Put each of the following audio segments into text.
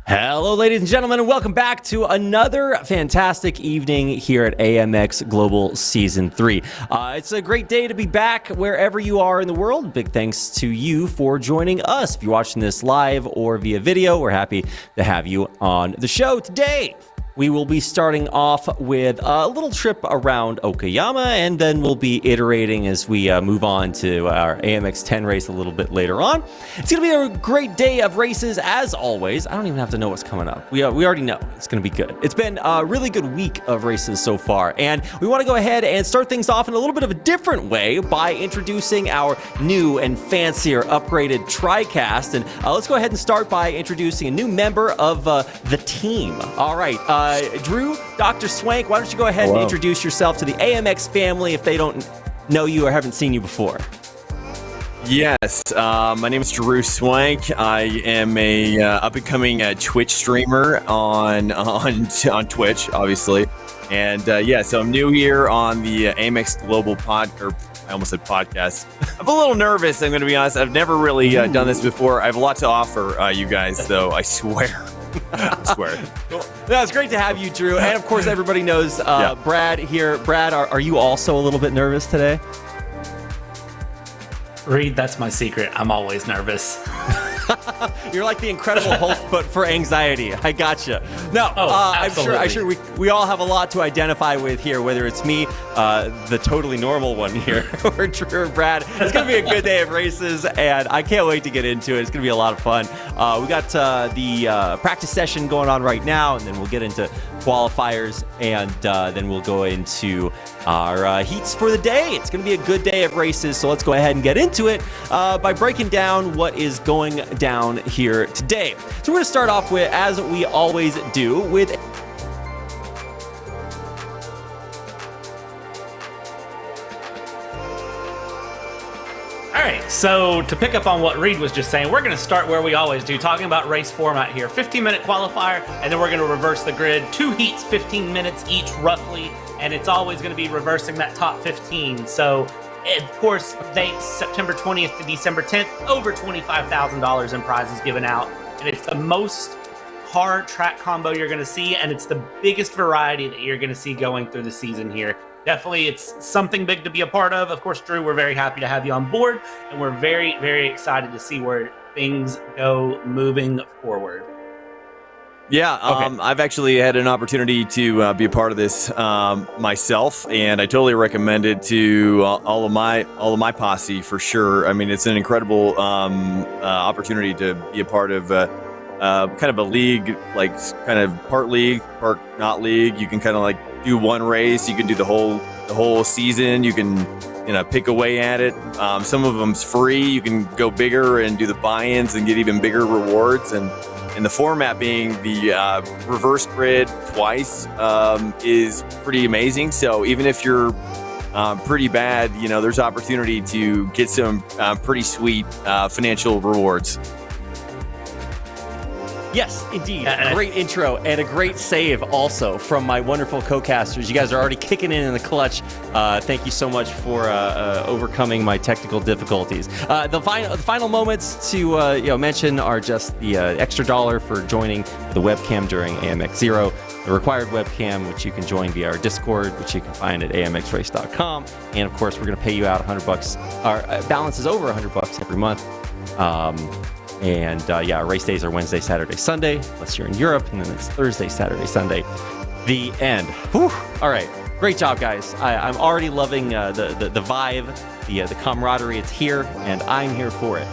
Hello, ladies and gentlemen, and welcome back to another fantastic evening here at AMX Global Season 3. It's a great day to be back wherever you are in the world. Big thanks to you for joining us. If you're watching this live or via video, we're happy to have you on the show today. We will be starting off with a little trip around Okayama, and then we'll be iterating as we move on to our AMX 10 race a little bit later on. It's going to be a great day of races, as always. I don't even have to know what's coming up. We already know it's going to be good. It's been a really good week of races so far, and we want to go ahead and start things off in a little bit of a different way by introducing our new and fancier upgraded TriCast. And let's go ahead and start by introducing a new member of the team. All right. Drew, Dr. Swank, why don't you go ahead and introduce yourself to the AMX family if they don't know you or haven't seen you before. Yes, my name is Drew Swank. I am a up-and-coming Twitch streamer on Twitch, obviously. And so I'm new here on the AMX Global I almost said podcast. I'm a little nervous, I'm going to be honest. I've never really done this before. I have a lot to offer you guys, though, I swear. I swear. No, it's great to have you, Drew. And of course, everybody knows Brad here. Brad, are you also a little bit nervous today? Reed, that's my secret. I'm always nervous. You're like the Incredible Hulk, but for anxiety. I gotcha. No, I'm sure we all have a lot to identify with here, whether it's me, the totally normal one here, or Drew or Brad. It's going to be a good day of races, and I can't wait to get into it. It's going to be a lot of fun. We got the practice session going on right now, and then we'll get into qualifiers, and then we'll go into our heats for the day. It's going to be a good day of races, so let's go ahead and get into it by breaking down what is going down here today. So we're going to start off with, as we always do, with All right, so to pick up on what Reed was just saying, we're going to start where we always do, talking about race format here. 15-minute qualifier, and then we're going to reverse the grid. 2 heats, 15 minutes each, roughly, and it's always going to be reversing that top 15. So, of course, dates September 20th to December 10th, over $25,000 in prizes given out, and it's the most hard track combo you're going to see, and it's the biggest variety that you're going to see going through the season here. Definitely, it's something big to be a part of. Of course, Drew, we're very happy to have you on board, and we're very, very excited to see where things go moving forward. Yeah, I've actually had an opportunity to be a part of this myself, and I totally recommend it to all of my posse for sure. I mean, it's an incredible opportunity to be a part of kind of a league, like kind of part league, part not league. You can kind of like do one race. You can do the whole season. You can pick away at it. Some of them's free. You can go bigger and do the buy-ins and get even bigger rewards. And the format being the reverse grid twice is pretty amazing. So even if you're pretty bad, there's opportunity to get some pretty sweet financial rewards. Yes, indeed. A great intro and a great save also from my wonderful co-casters. You guys are already kicking in the clutch. Thank you so much for overcoming my technical difficulties. The final moments to mention are just the extra $1 for joining the webcam during AMX Zero, the required webcam, which you can join via our Discord, which you can find at amxrace.com. And of course, we're going to pay you out $100. Our balance is over $100 every month. Race days are Wednesday, Saturday, Sunday, unless you're in Europe, and then it's Thursday, Saturday, Sunday. The end. Whew. All right. Great job, guys. I'm already loving the vibe, the camaraderie. It's here, and I'm here for it.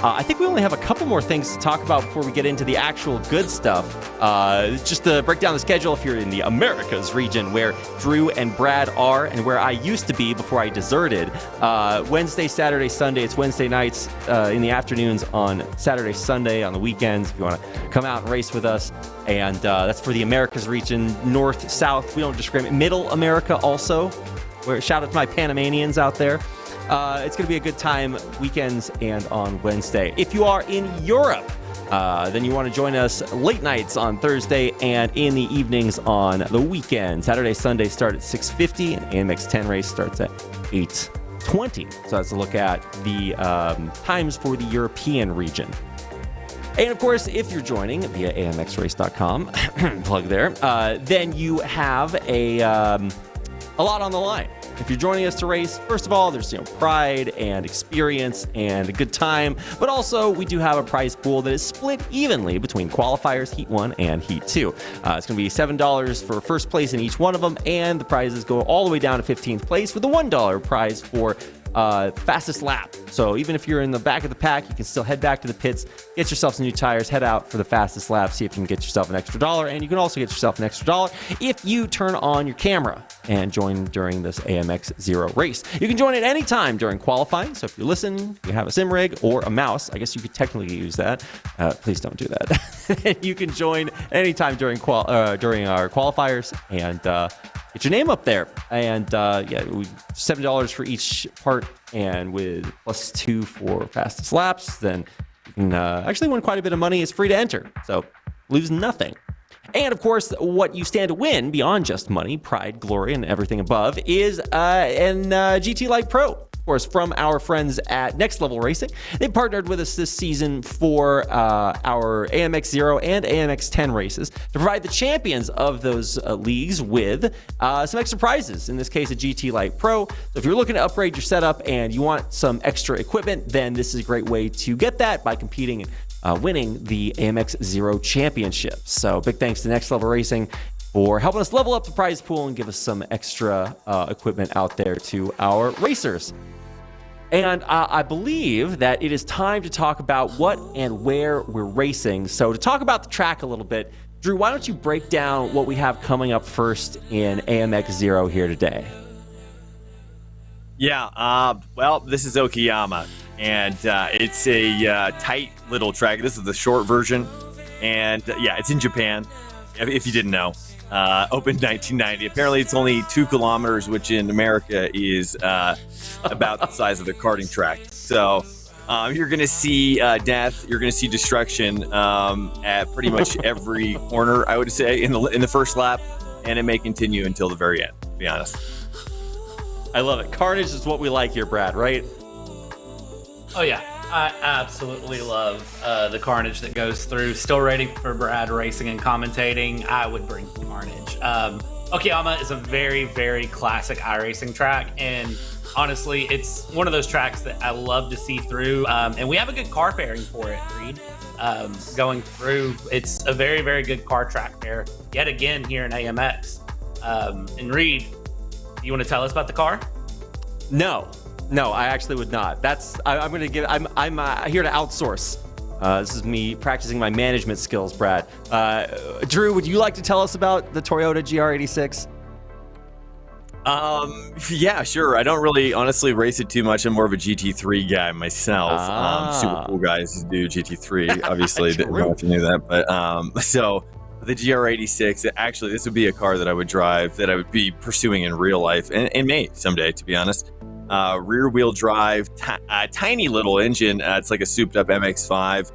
I think we only have a couple more things to talk about before we get into the actual good stuff. Just to break down the schedule, if you're in the Americas region, where Drew and Brad are and where I used to be before I deserted. Wednesday, Saturday, Sunday. It's Wednesday nights in the afternoons on Saturday, Sunday, on the weekends, if you want to come out and race with us. And that's for the Americas region, north, south. We don't discriminate. Middle America also. Shout out to my Panamanians out there. It's going to be a good time weekends and on Wednesday. If you are in Europe, then you want to join us late nights on Thursday and in the evenings on the weekend. Saturday, Sunday start at 6:50 and AMX 10 race starts at 8:20. So that's a look at the times for the European region. And of course, if you're joining via amxrace.com, plug there, then you have a lot on the line. If you're joining us to race, first of all, there's pride and experience and a good time, but also we do have a prize pool that is split evenly between qualifiers, Heat 1 and Heat 2. It's going to be $7 for first place in each one of them, and the prizes go all the way down to 15th place with a $1 prize for fastest lap. So even if you're in the back of the pack, you can still head back to the pits, get yourself some new tires, head out for the fastest lap, see if you can get yourself an extra $1. And you can also get yourself an extra $1 if you turn on your camera and join during this AMX Zero race. You can join at any time during qualifying. So if you're listening, you have a sim rig or a mouse, I guess you could technically use that. Please don't do that. You can join anytime during our qualifiers and get your name up there. And $7 for each part, and with +2 for fastest laps, then you can actually win quite a bit of money. It's free to enter, so lose nothing. And of course, what you stand to win beyond just money, pride, glory, and everything above is an GT Light Pro. Of course, from our friends at Next Level Racing. They partnered with us this season for our AMX Zero and AMX 10 races to provide the champions of those leagues with some extra prizes, in this case, a GT Light Pro. So if you're looking to upgrade your setup and you want some extra equipment, then this is a great way to get that by competing and winning the AMX Zero Championship. So big thanks to Next Level Racing for helping us level up the prize pool and give us some extra equipment out there to our racers. And I believe that it is time to talk about what and where we're racing. So to talk about the track a little bit, Drew, why don't you break down what we have coming up first in AMX Zero here today? Yeah, well, this is Okayama, and it's a tight little track. This is the short version, and it's in Japan, if you didn't know. Opened 1990. Apparently, it's only 2 kilometers, which in America is about the size of a karting track. So you're going to see death. You're going to see destruction at pretty much every corner, I would say, in the first lap, and it may continue until the very end, to be honest. I love it. Carnage is what we like here, Brad, right? Oh, yeah. I absolutely love the carnage that goes through. Still ready for Brad racing and commentating. I would bring carnage. Okayama is a very, very classic iRacing track, and honestly, it's one of those tracks that I love to see through. And we have a good car pairing for it, Reed. Going through, it's a very, very good car track pair yet again here in AMX. And Reed, you want to tell us about the car? No, I actually would not. I'm going to give. I'm here to outsource. This is me practicing my management skills, Brad. Drew, would you like to tell us about the Toyota GR86? Yeah, sure. I don't really honestly race it too much. I'm more of a GT3 guy myself. Super cool guys do GT3. Obviously, didn't know if you knew that, but so the GR86. Actually, this would be a car that I would drive, that I would be pursuing in real life, and may someday, to be honest. Rear wheel drive, tiny little engine. It's like a souped up MX-5.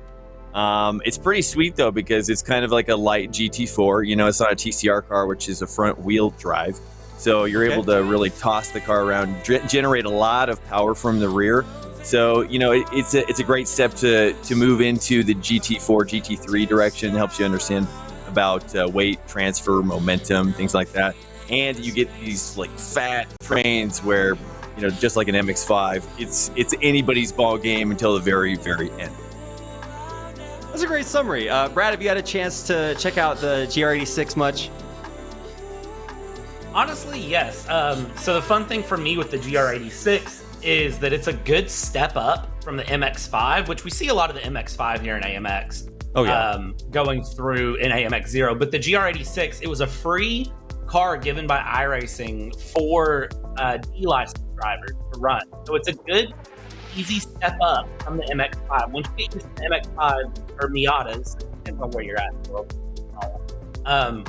It's pretty sweet though, because it's kind of like a light GT4. It's not a TCR car, which is a front wheel drive. So you're able to really toss the car around, generate a lot of power from the rear. So, it's a great step to move into the GT4, GT3 direction. It helps you understand about weight transfer, momentum, things like that. And you get these like fat trains where, just like an MX-5, it's anybody's ball game until the very, very end. That's a great summary. Brad, have you had a chance to check out the GR86 much? Honestly, yes. So the fun thing for me with the GR86 is that it's a good step up from the MX-5, which we see a lot of the MX-5 here in AMX. Oh, yeah. Going through in AMX Zero. But the GR86, it was a free car given by iRacing for D-licensed drivers to run. So it's a good, easy step up from the MX-5. Once you get used to the MX-5 or Miatas, depends on where you're at in the world.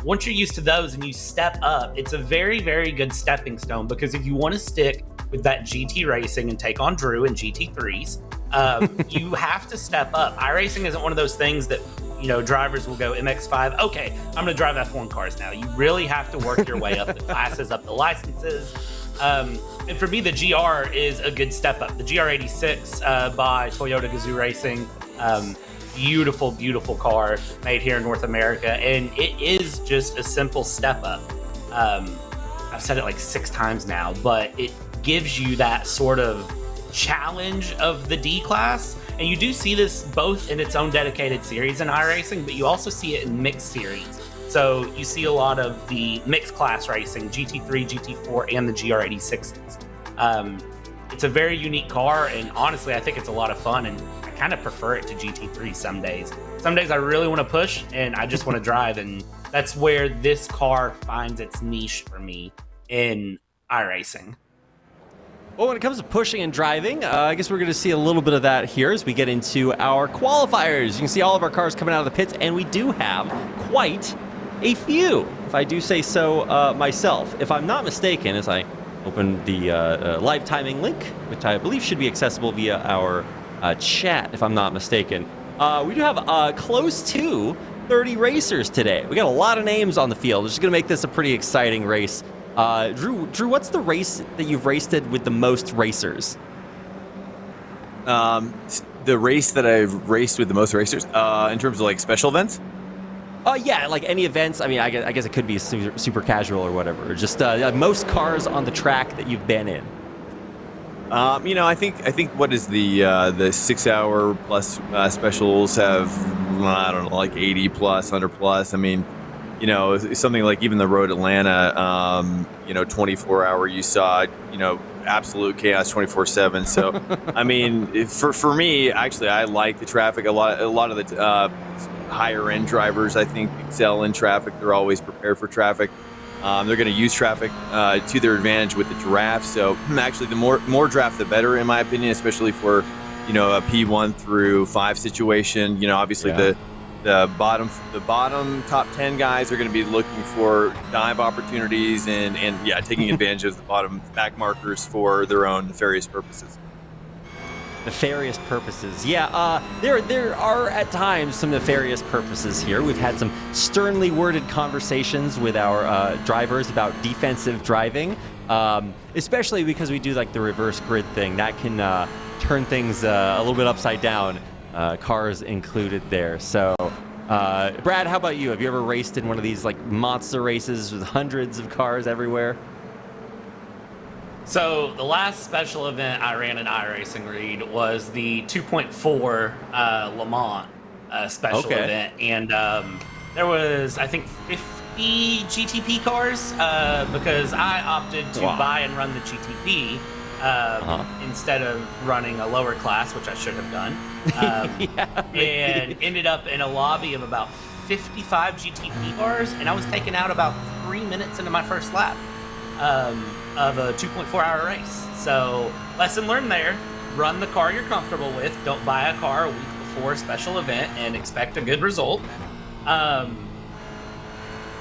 Once you're used to those and you step up, it's a very, very good stepping stone, because if you want to stick with that GT racing and take on Drew in GT3s, you have to step up. iRacing isn't one of those things that, drivers will go MX-5. Okay, I'm going to drive F1 cars now. You really have to work your way up the classes, up the licenses. And for me, the GR is a good step up. The GR86 by Toyota Gazoo Racing beautiful, beautiful car made here in North America, and it is just a simple step up. I've said it like 6 times now, but it gives you that sort of challenge of the D class, and you do see this both in its own dedicated series in iRacing, but you also see it in mixed series. So you see a lot of the mixed class racing, GT3, GT4, and the GR86s. It's a very unique car, and honestly, I think it's a lot of fun, and I kind of prefer it to GT3 some days. Some days I really want to push, and I just want to drive, and that's where this car finds its niche for me in iRacing. Well, when it comes to pushing and driving, I guess we're going to see a little bit of that here as we get into our qualifiers. You can see all of our cars coming out of the pits, and we do have quite a few, if I do say so myself. If I'm not mistaken, as I open the live timing link, which I believe should be accessible via our chat, if I'm not mistaken, we do have close to 30 racers today. We got a lot of names on the field, which is going to make this a pretty exciting race. Drew, what's the race that you've raced with the most racers? The race that I've raced with the most racers, in terms of like special events? Yeah, like any events. I mean, I guess it could be super casual or whatever. Or just most cars on the track that you've been in. I think what is the 6 hour plus specials have, I don't know, like 80 plus, 100 plus. I mean, something like even the Road Atlanta, 24 hour, you saw, absolute chaos 24/7. So, I mean, for me, actually, I like the traffic. A lot of the higher end drivers, I think, excel in traffic. They're always prepared for traffic. They're going to use traffic to their advantage with the draft. So actually, the more draft, the better, in my opinion, especially for, a P1 through 5 situation. Obviously the bottom top 10 guys are going to be looking for dive opportunities and taking advantage of the bottom back markers for their own nefarious purposes. Nefarious purposes. Yeah, there are at times some nefarious purposes here. We've had some sternly worded conversations with our drivers about defensive driving, especially because we do like the reverse grid thing. That can turn things a little bit upside down, cars included there. So, Brad, how about you? Have you ever raced in one of these like monster races with hundreds of cars everywhere? So the last special event I ran in iRacing, Reed, was the 2.4 Le Mans special event, and there was, I think, 50 GTP cars because I opted to buy and run the GTP instead of running a lower class, which I should have done, and ended up in a lobby of about 55 GTP cars, and I was taken out about 3 minutes into my first lap. Of a 2.4 hour race. So lesson learned there, run the car you're comfortable with. Don't buy a car a week before a special event and expect a good result. So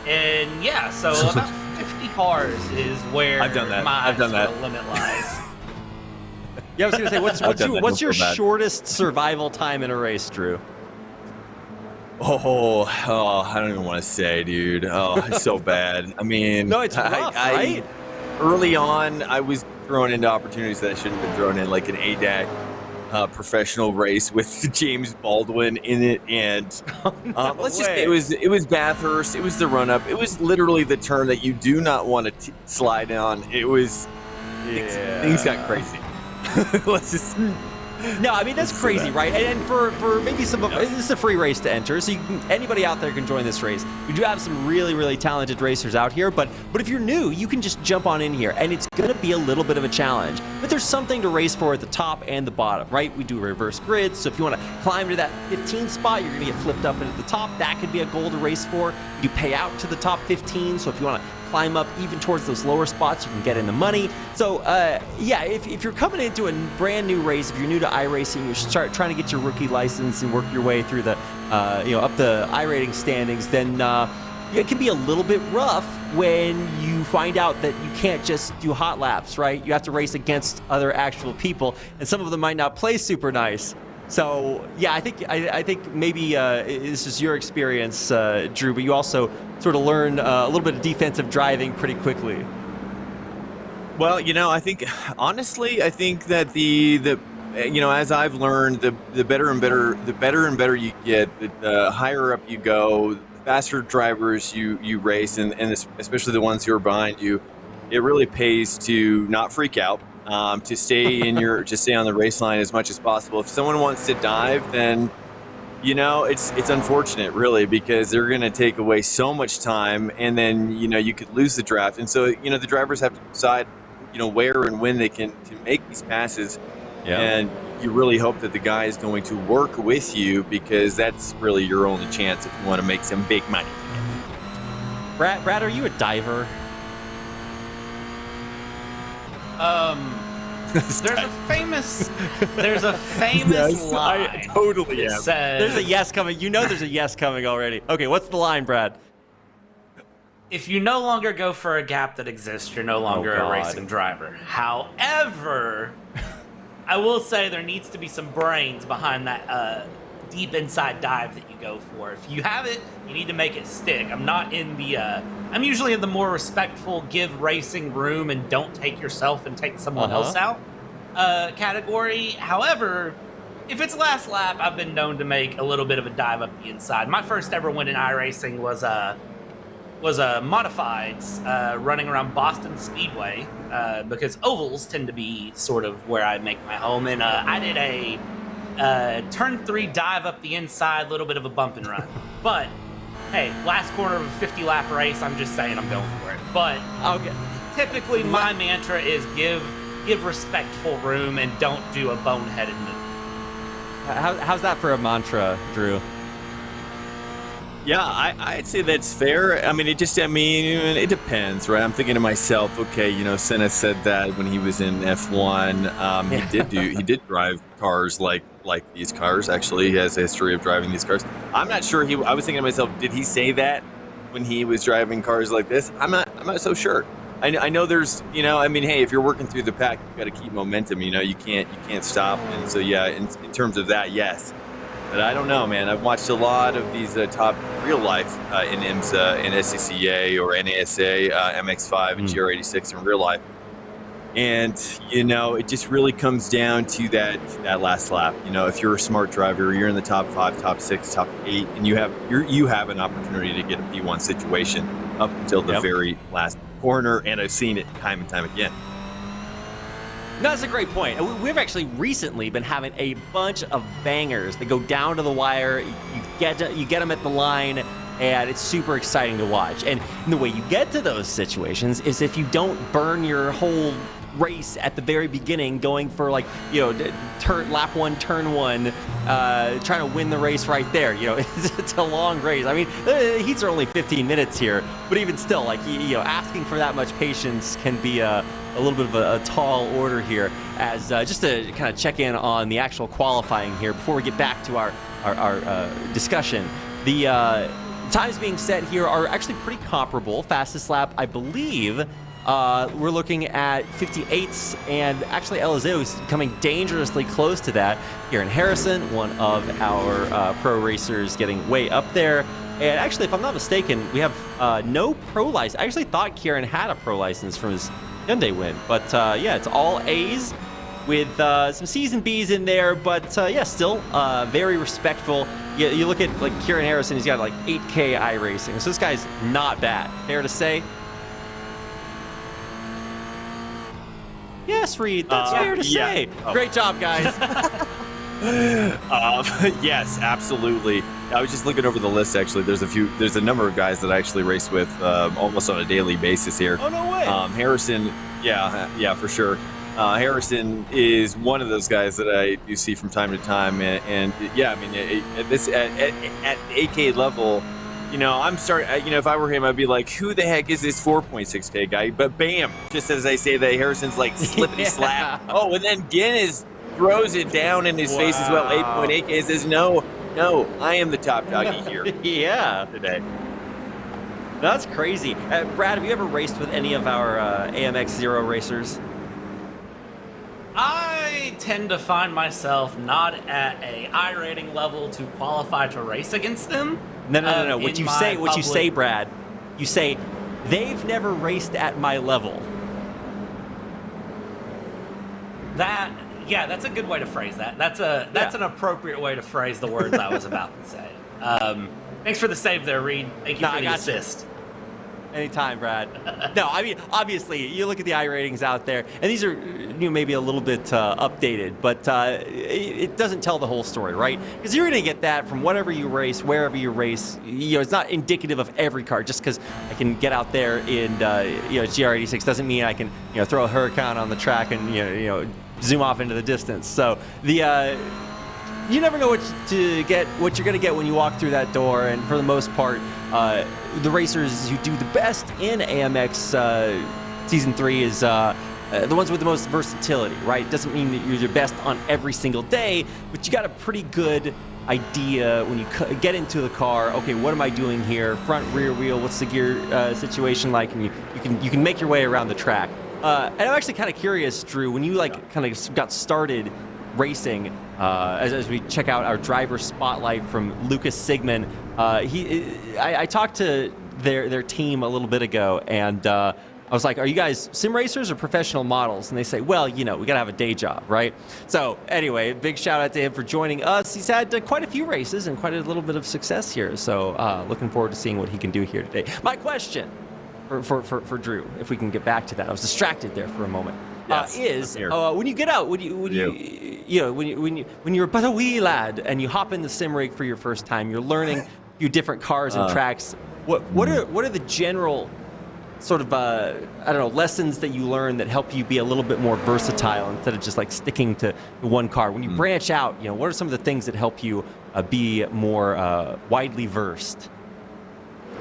about 50 cars is where I've done that. my limit lies. Yeah, I was gonna say, what's your shortest survival time in a race, Drew? Oh, I don't even want to say, dude. Oh, it's so bad. I mean, no, it's rough, right? Early on, I was thrown into opportunities that I shouldn't have been thrown in, like an ADAC professional race with James Baldwin in it, and let's just say it was Bathurst. It was the run up. It was literally the turn that you do not want to slide on. It was things got crazy. Let's just. No, I mean, that's crazy, right? And for maybe some of this is a free race to enter, so anybody out there can join this race. We do have some really, really talented racers out here, but if you're new, you can just jump on in here, and it's going to be a little bit of a challenge. But there's something to race for at the top and the bottom, right? We do reverse grids, so if you want to climb to that 15 spot, you're going to get flipped up into the top. That could be a goal to race for. You pay out to the top 15, so if you want to climb up even towards those lower spots, you can get in the money. So if you're coming into a brand new race, if you're new to iRacing, you start trying to get your rookie license and work your way through the up the iRating standings, then it can be a little bit rough when you find out that you can't just do hot laps, right? You have to race against other actual people, and some of them might not play super nice. So yeah, I think maybe this is your experience, Drew, but you also sort of learn a little bit of defensive driving pretty quickly. Well, I think honestly, I think that the as I've learned, the better and better you get, the higher up you go, the faster drivers you race, and especially the ones who are behind you, it really pays to not freak out, to stay on the race line as much as possible. If someone wants to dive, then it's unfortunate, really, because they're going to take away so much time, and then you could lose the draft. And so the drivers have to decide where and when they can make these passes. Yeah. And you really hope that the guy is going to work with you, because that's really your only chance if you want to make some big money. Brad, are you a diver? There's a famous Yes, line. I totally am. Says, There's a yes coming. There's a yes coming already. Okay, what's the line, Brad? if you no longer go for a gap that exists, you're no longer a racing driver. However, I will say there needs to be some brains behind that deep inside dive that you go for. If you have it, you need to make it stick. I'm usually in the more respectful, give racing room and don't take yourself and take someone else out category. However, if it's last lap, I've been known to make a little bit of a dive up the inside. My first ever win in iRacing was modifieds running around Boston Speedway because ovals tend to be sort of where I make my home. And I did a turn 3 dive up the inside, a little bit of a bump and run. But hey, last corner of a 50-lap race, I'm just saying I'm going for it. But typically my mantra is give respectful room and don't do a boneheaded move. How's that for a mantra, Drew? Yeah, I'd say that's fair. I mean, it depends, right? I'm thinking to myself, okay, Senna said that when he was in F1. He did drive cars like these cars. Actually, he has a history of driving these cars. I'm not sure. I was thinking to myself, did he say that when he was driving cars like this? I'm not so sure. I know there's, hey, if you're working through the pack, you've got to keep momentum. You can't stop. And so, yeah, in terms of that, yes. But I don't know, man. I've watched a lot of these top real life in IMSA, in SCCA or NASA, MX5 and GR86 in real life. And, it just really comes down to that last lap. If you're a smart driver, you're in the top 5, top 6, top 8, and you have an opportunity to get a P1 situation up until the very last corner. And I've seen it time and time again. No, that's a great point. We've actually recently been having a bunch of bangers that go down to the wire. You get them at the line, and it's super exciting to watch. And the way you get to those situations is if you don't burn your whole race at the very beginning, going for lap 1, turn 1, trying to win the race right there. It's a long race. I mean, the heats are only 15 minutes here, but even still, asking for that much patience can be a little bit of a tall order here. As just to kind of check in on the actual qualifying here before we get back to our discussion. The times being set here are actually pretty comparable. Fastest lap, I believe, we're looking at 58s, and actually Elizeo is coming dangerously close to that. Kieran Harrison, one of our pro racers, getting way up there. And actually, if I'm not mistaken, we have no pro license. I actually thought Kieran had a pro license from his Hyundai win, but it's all A's with some C's and B's in there, but still very respectful. You look at Kieran Harrison, he's got 8K iRacing, so this guy's not bad. Fair to say? Yes, Reed, that's fair to say. Oh. Great job, guys. Yes, absolutely. I was just looking over the list, actually. There's a number of guys that I actually race with almost on a daily basis here. Oh, no way. Harrison, yeah, for sure. Harrison is one of those guys that I do see from time to time. And at 8K level, I'm starting, if I were him, I'd be like, who the heck is this 4.6K guy? But bam, just as I say that, Harrison's slippity slap. Oh, and then Guinness throws it down in his face as well. 8.8K says, no, I am the top doggy here. Yeah. Today. That's crazy. Brad, have you ever raced with any of our AMX Zero racers? I tend to find myself not at a iRating level to qualify to race against them. No. What you say, Brad, you say, they've never raced at my level. That Yeah, that's a good way to phrase that. That's an appropriate way to phrase the words I was about to say. Thanks for the save there, Reed. Thank you for the assist. Anytime, Brad. No, I mean, obviously, you look at the iRatings out there, and these are maybe a little bit updated, but it doesn't tell the whole story, right? Because you're going to get that from whatever you race, wherever you race. It's not indicative of every car. Just because I can get out there in GR86 doesn't mean I can throw a Huracan on the track and zoom off into the distance. So you never know what you're going to get when you walk through that door, and for the most part, the racers who do the best in AMX Season 3 is the ones with the most versatility, right? Doesn't mean that you're your best on every single day, but you got a pretty good idea when you get into the car. Okay, what am I doing here? Front, rear wheel, what's the gear situation like? And you can make your way around the track. And I'm actually kind of curious, Drew, when you kind of got started racing, as we check out our driver spotlight from Lucas Sigmund, I talked to their team a little bit ago, and I was like, are you guys sim racers or professional models? And they say, well, we got to have a day job, right? So anyway, big shout out to him for joining us. He's had quite a few races and quite a little bit of success here. So looking forward to seeing what he can do here today. My question for Drew, if we can get back to that, I was distracted there for a moment. Yes, when you get out, when you're but a wee lad and you hop in the sim rig for your first time, you're learning a few different cars and tracks. What are the general sort of lessons that you learn that help you be a little bit more versatile instead of just like sticking to one car? When you branch out, what are some of the things that help you be more widely versed?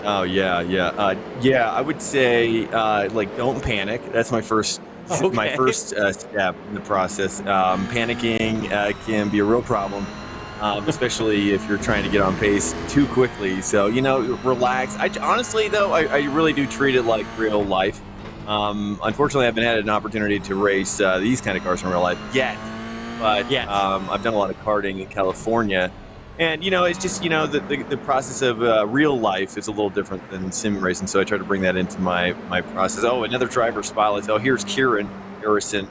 Oh yeah. I would say don't panic. That's my first. Okay. My first step in the process. Panicking can be a real problem, especially if you're trying to get on pace too quickly. So, relax. Honestly, though, I really do treat it like real life. Unfortunately, I haven't had an opportunity to race these kind of cars in real life yet. But I've done a lot of karting in California. And, it's just, the process of real life is a little different than sim racing. So I try to bring that into my process. Oh, another driver spotlight. Oh, here's Kieran Harrison,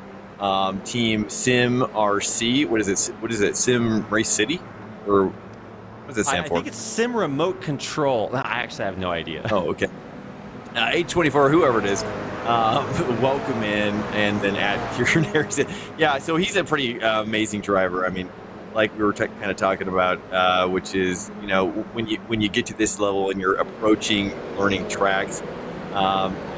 team Sim RC. What is it? Sim Race City? Or what does it stand for? I think it's Sim Remote Control. I actually have no idea. Oh, okay. 824, whoever it is, welcome in and then add Kieran Harrison. Yeah, so he's a pretty amazing driver. I mean, like we were kind of talking about, which is, when you get to this level and you're approaching learning tracks,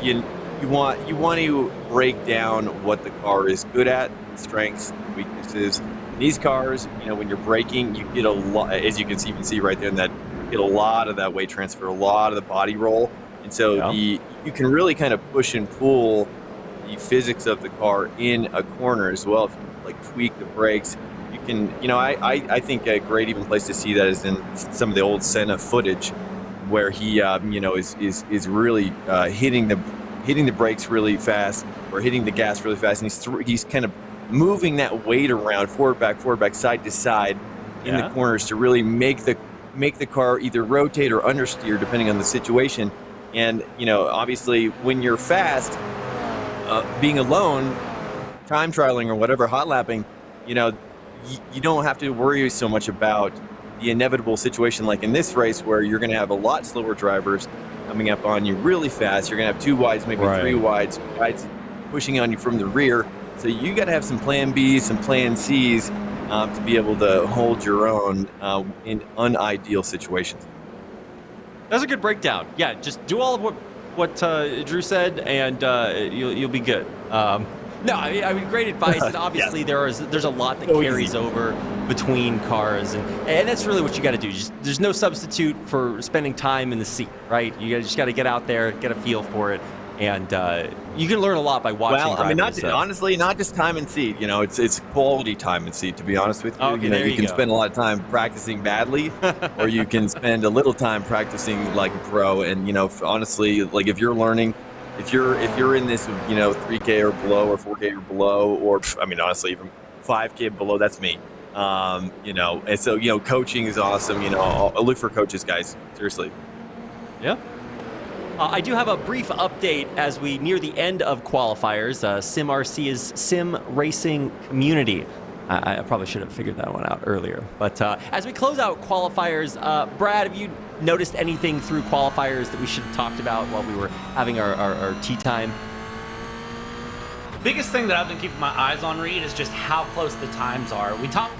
you want to break down what the car is good at, strengths, weaknesses. In these cars, when you're braking, you get a lot, as you can see right there, and that you get a lot of that weight transfer, a lot of the body roll, and so you can really kind of push and pull the physics of the car in a corner as well. If you tweak the brakes. You can, I think a great even place to see that is in some of the old Senna footage, where he, is really hitting the brakes really fast, or hitting the gas really fast, and he's kind of moving that weight around forward, back, side to side in the corners to really make the car either rotate or understeer depending on the situation. And obviously when you're fast, being alone, time trialing or whatever, hot lapping, you don't have to worry so much about the inevitable situation like in this race, where you're going to have a lot slower drivers coming up on you really fast. You're going to have two wides, maybe three wides pushing on you from the rear. So you got to have some plan Bs, some plan Cs to be able to hold your own in unideal situations. That's a good breakdown. Yeah, just do all of what Drew said, and you'll be good. No, I mean, great advice. And obviously, there's a lot that carries over between cars, and that's really what you got to do. There's no substitute for spending time in the seat, right? You just got to get out there, get a feel for it, and you can learn a lot by watching. Well, I mean, honestly, not just time in seat. It's quality time in seat. To be honest with you, okay, you can spend a lot of time practicing badly, or you can spend a little time practicing like a pro. And honestly, like if you're learning. If you're in this, 3K or below, or 4K or below, or honestly, even 5K below, that's me. And so coaching is awesome. I'll look for coaches, guys. Seriously. Yeah. I do have a brief update as we near the end of qualifiers. SimRC's sim racing community I probably should have figured that one out earlier. But as we close out qualifiers, Brad, have you noticed anything through qualifiers that we should have talked about while we were having our tea time? Biggest thing that I've been keeping my eyes on, Reed, is just how close the times are. We talk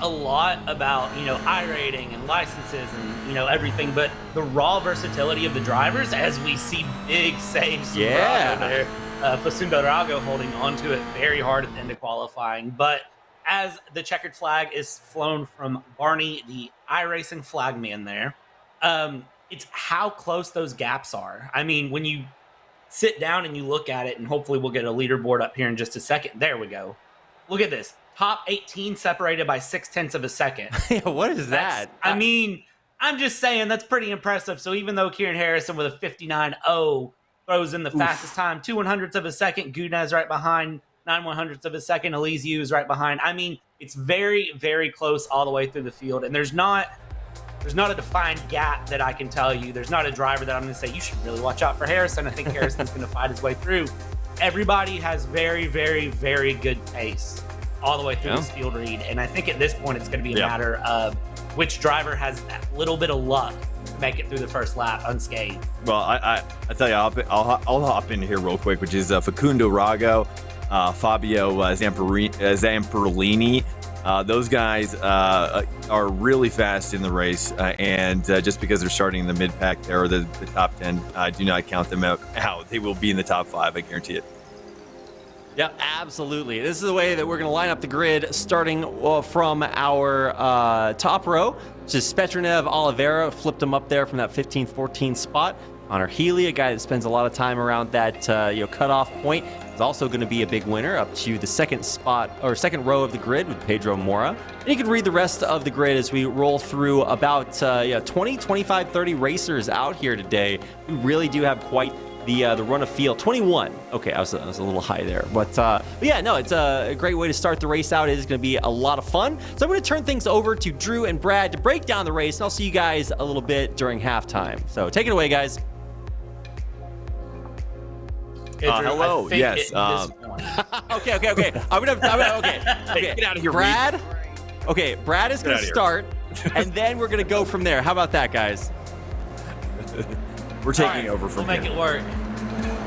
a lot about, iRating and licenses and, everything, but the raw versatility of the drivers, as we see big saves from Rago there, Facundo Rago holding onto it very hard at the end of qualifying. But as the checkered flag is flown from Barney, the iRacing flagman there, it's how close those gaps are. I mean, when you sit down and you look at it, and hopefully we'll get a leaderboard up here in just a second. There we go. Look at this. Top 18 separated by 0.6 of a second. What is that? I mean, I'm just saying that's pretty impressive. So even though Kieran Harrison with a 59.0 throws in the fastest time, 2/100ths of a second, Gudnaz right behind, 9/100ths of a second, Elise is right behind. I mean, it's very, very close all the way through the field. And there's not a defined gap that I can tell you. There's not a driver that I'm going to say, you should really watch out for Harrison. I think Harrison's going to fight his way through. Everybody has very, very, very good pace all the way through this field, Reed. And I think at this point, it's going to be a matter of which driver has that little bit of luck to make it through the first lap unscathed. Well, I tell you, I'll hop in here real quick, which is Facundo Rago, Fabio Zamperlini. Those guys are really fast in the race, and just because they're starting in the mid-pack there, or the top 10, do not count them out. They will be in the top 5, I guarantee it. Yeah, absolutely. This is the way that we're going to line up the grid, starting from our top row, which is Petronev Oliveira. Flipped him up there from that 15th, 14th spot. Connor Healy, a guy that spends a lot of time around that cutoff point, is also going to be a big winner up to the second spot or second row of the grid with Pedro Mora. And you can read the rest of the grid as we roll through about 20, 25, 30 racers out here today. We really do have quite the run of field. 21. Okay, I was a little high there. But yeah, no, it's a great way to start the race out. It is going to be a lot of fun. So I'm going to turn things over to Drew and Brad to break down the race, and I'll see you guys a little bit during halftime. So take it away, guys. Hey, Drew, hello. Yes. Okay. Okay. Get out of here, Brad. Reed. Okay, Brad is going to start, and then we're going to go from there. How about that, guys? We're taking over from We'll make it work.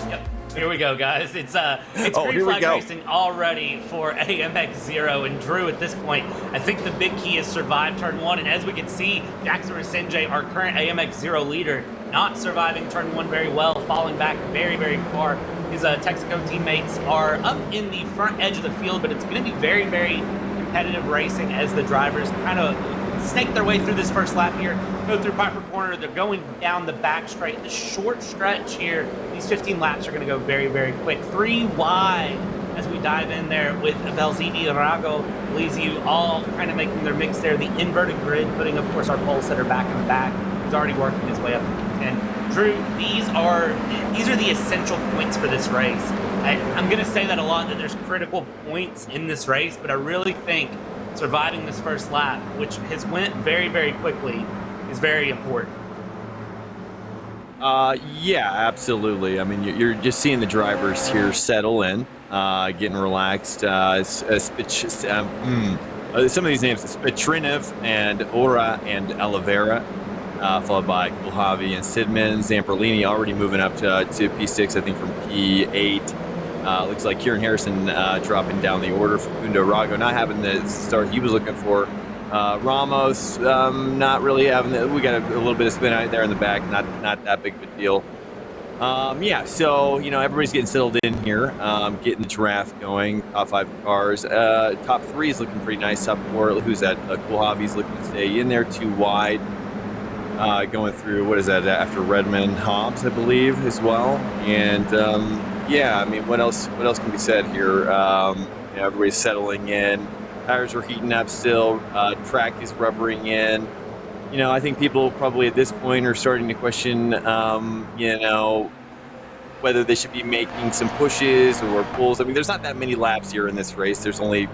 Yep. Here we go, guys. It's green flag racing already for AMX Zero, and Drew, at this point, I think the big key is survive turn 1, and as we can see, Jackson Rasenjay, our current AMX Zero leader, not surviving turn 1 very well, falling back very, very far. His Texaco teammates are up in the front edge of the field, but it's going to be very, very competitive racing as the drivers kind of snake their way through this first lap here, go through Piper Corner. They're going down the back straight. The short stretch here, these 15 laps are going to go very, very quick. 3 wide as we dive in there with Belzini, Rago, Liziu, all kind of making their mix there. The inverted grid, putting, of course, our pole setter back in the back. He's already working his way up to 10. Drew, these are the essential points for this race. I'm going to say that a lot, that there's critical points in this race, but I really think surviving this first lap, which has went very, very quickly, is very important. Yeah, absolutely. I mean, you're just seeing the drivers here settle in, getting relaxed. Some of these names, Petronev and Ora and Oliveira, followed by Kulhavi and Sidman. Zamperlini already moving up to P6, I think, from P8. Looks like Kieran Harrison dropping down the order. Facundo Rago not having the start he was looking for. Ramos not really having we got a little bit of spin out there in the back, not that big of a deal. Yeah, so everybody's getting settled in here, getting the draft going. Top 5 cars, top 3 is looking pretty nice. Top 4, who's that? Kulhavi's looking to stay in there, 2 wide. Going through, what is that, after Redmond, Hobbs, I believe, as well. And yeah, I mean, what else can be said here? Everybody's settling in. Tires are heating up still. Track is rubbering in. I think people probably at this point are starting to question, whether they should be making some pushes or pulls. I mean, there's not that many laps here in this race. There's only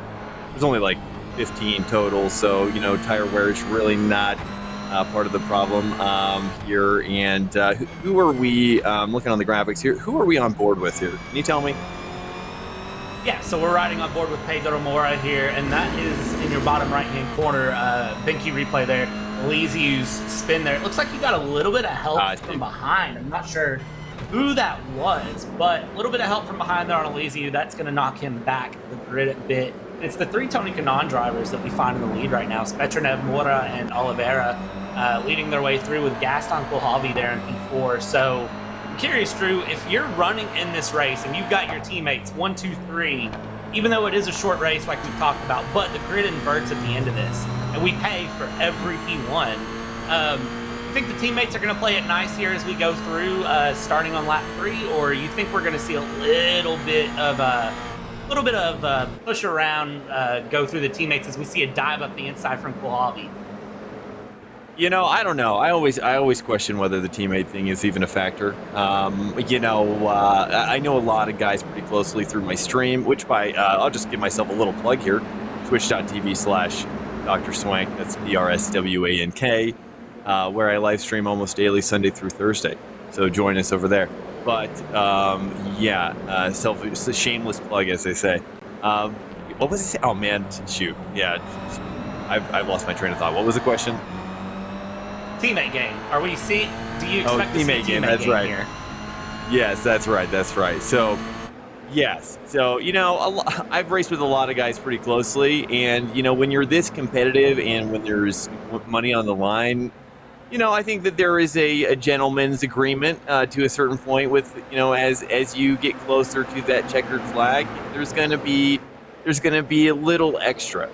like 15 total. So, tire wear is really not part of the problem here. And who are we, looking on the graphics here, who are we on board with here? Can you tell me? Yeah, so we're riding on board with Pedro Mora here, and that is in your bottom right-hand corner. Binky replay there. Elysiu's spin there. It looks like you got a little bit of help from behind. I'm not sure who that was, but a little bit of help from behind there on Elysiu. That's going to knock him back the grid a bit. It's the 3 Tony Kanaan drivers that we find in the lead right now. Spetrenev, Mora, and Oliveira leading their way through with Gaston Kohlhavi there in P4. So I'm curious, Drew, if you're running in this race and you've got your teammates 1, 2, 3, even though it is a short race like we've talked about, but the grid inverts at the end of this, and we pay for every P1. You think the teammates are going to play it nice here as we go through, starting on lap 3, or you think we're going to see a little bit of push around, go through the teammates as we see a dive up the inside from Kohlhavi? You know, I don't know. I always question whether the teammate thing is even a factor. You know, I know a lot of guys pretty closely through my stream, which I'll just give myself a little plug here, twitch.tv/Dr. Swank, that's BRSWANK, where I live stream almost daily, Sunday through Thursday. So join us over there. But it's a shameless plug, as they say. What was it say? Oh man, shoot. Yeah, I've lost my train of thought. What was the question? Teammate game. Do you expect to see a teammate game right here? Yes, that's right. So, yes. So, you know, I've raced with a lot of guys pretty closely, and, you know, when you're this competitive and when there's money on the line, you know, I think that there is a gentleman's agreement to a certain point with, you know, as you get closer to that checkered flag, there's going to be a little extra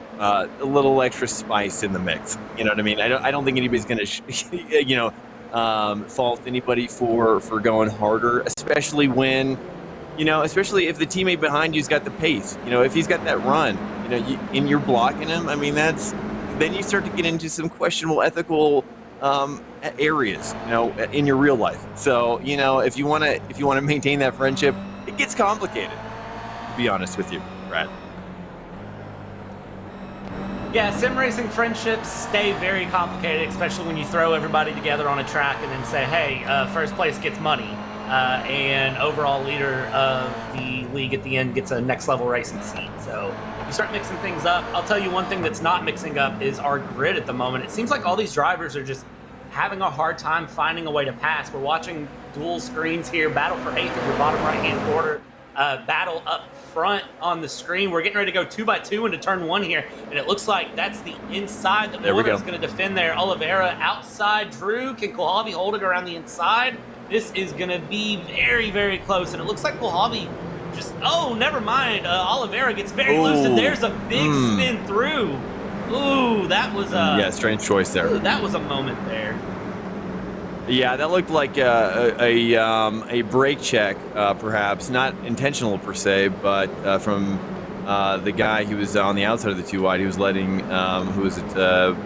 spice in the mix. You know what I mean? I don't think anybody's going to, fault anybody for going harder, especially when, you know, especially if the teammate behind you's got the pace. You know, if he's got that run, you know, and you're blocking him. I mean, then you start to get into some questionable ethical areas, you know, in your real life. So, you know, if you want to maintain that friendship, it gets complicated, to be honest with you, Brad. Yeah, sim racing friendships stay very complicated, especially when you throw everybody together on a track and then say, hey, first place gets money, and overall leader of the league at the end gets a next level racing seat. So you start mixing things up. I'll tell you one thing that's not mixing up is our grid at the moment. It seems like all these drivers are just having a hard time finding a way to pass. We're watching dual screens here, battle for 8th in your bottom right-hand corner, battle up front on the screen. We're getting ready to go 2x2 into turn 1 here, and it looks like that's the inside that Mora is going to defend there. Oliveira outside. Drew, can Kohlhavi hold it around the inside? This is going to be very, very close, and it looks like Kohlhavi just, never mind. Oliveira gets very loose, and there's a big spin through. Ooh, that was a... strange choice there. Ooh, that was a moment there. Yeah, that looked like a brake check, perhaps not intentional per se, but from the guy who was on the outside of the 2 wide. He was letting Amora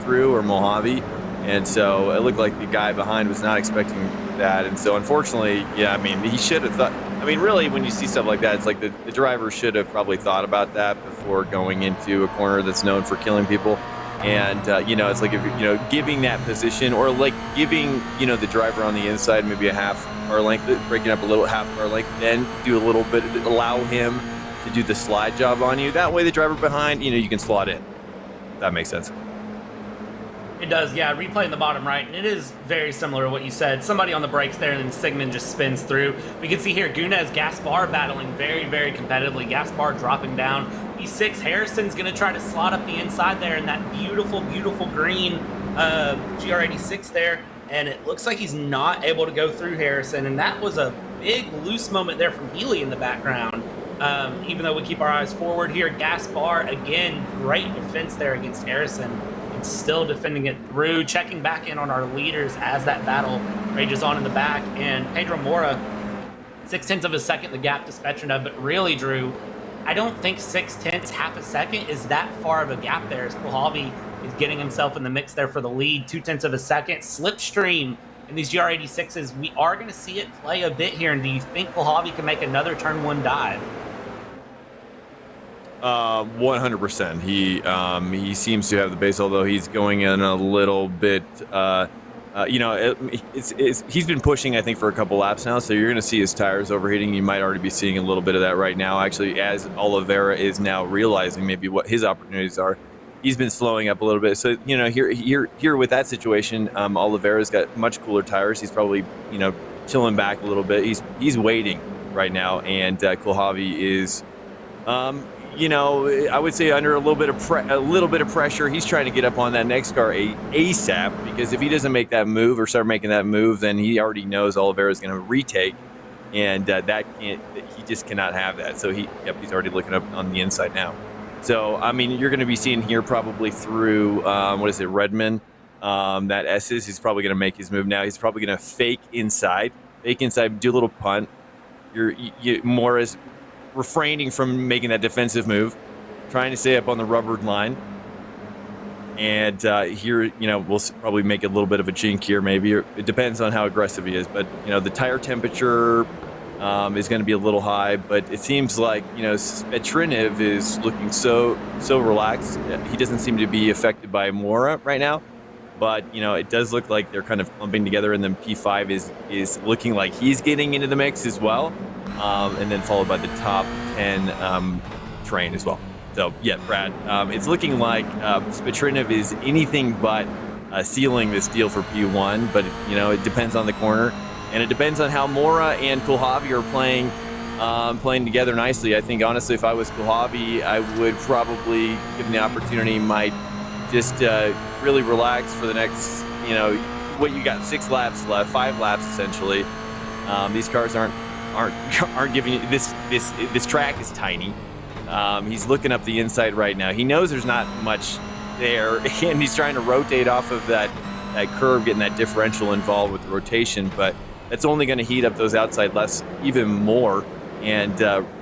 through, or Mojave, and so it looked like the guy behind was not expecting that, and so unfortunately, yeah, I mean, he should have thought. I mean, really, when you see stuff like that, it's like the driver should have probably thought about that before going into a corner that's known for killing people. And, it's like, if giving that position, or like giving, the driver on the inside maybe a half car length, breaking up a little half car length, then do a little bit, allow him to do the slide job on you. That way the driver behind, you can slot in. That makes sense. It does, yeah. Replay in the bottom right, and it is very similar to what you said. Somebody on the brakes there, and then Sigmund just spins through. We can see here Gunez, Gaspar battling very, very competitively. Gaspar dropping down. E6, Harrison's going to try to slot up the inside there in that beautiful, beautiful green GR86 there, and it looks like he's not able to go through Harrison, and that was a big loose moment there from Healy in the background. Even though we keep our eyes forward here, Gaspar, again, great defense there against Harrison. Still defending it through, checking back in on our leaders as that battle rages on in the back. And Pedro Mora, 0.6 of a second the gap to Spetrenev, but really, Drew, I don't think 0.6, half a second is that far of a gap there, as Kohlhavi is getting himself in the mix there for the lead. 0.2 of a second slipstream in these GR86s. We are going to see it play a bit here, and do you think Kohlhavi can make another turn 1 dive? 100%. He seems to have the base, although he's going in a little bit he's been pushing, I think, for a couple laps now, so you're going to see his tires overheating. You might already be seeing a little bit of that right now, actually, as Oliveira is now realizing maybe what his opportunities are. He's been slowing up a little bit. So, here with that situation, Oliveira's got much cooler tires. He's probably, chilling back a little bit. He's waiting right now, and Kohlhavi is, I would say under a little bit of pressure. He's trying to get up on that next car ASAP, because if he doesn't make that move or start making that move, then he already knows Oliveira is going to retake, and he just cannot have that. So he's already looking up on the inside now. So I mean, you're going to be seeing here probably through Redmond, that S's. He's probably going to make his move now. He's probably going to fake inside, do a little punt. You more as refraining from making that defensive move, trying to stay up on the rubbered line. And here, we'll probably make a little bit of a chink here, maybe. It depends on how aggressive he is. But, the tire temperature is going to be a little high. But it seems like, Petrinev is looking so relaxed. He doesn't seem to be affected by Mora right now. But, it does look like they're kind of clumping together. And then P5 is looking like he's getting into the mix as well. And then followed by the top 10 train as well. So, yeah, Brad, it's looking like Petrinev is anything but sealing this deal for P1. But, it depends on the corner. And it depends on how Mora and Kohlhavi are playing together nicely. I think, honestly, if I was Kohlhavi, I would probably, given the opportunity, might just really relax for the next, what you got, 6 laps left, 5 laps essentially. These cars aren't giving you this track is tiny. He's looking up the inside right now. He knows there's not much there, and he's trying to rotate off of that curve, getting that differential involved with the rotation. But that's only going to heat up those outside lefts even more, and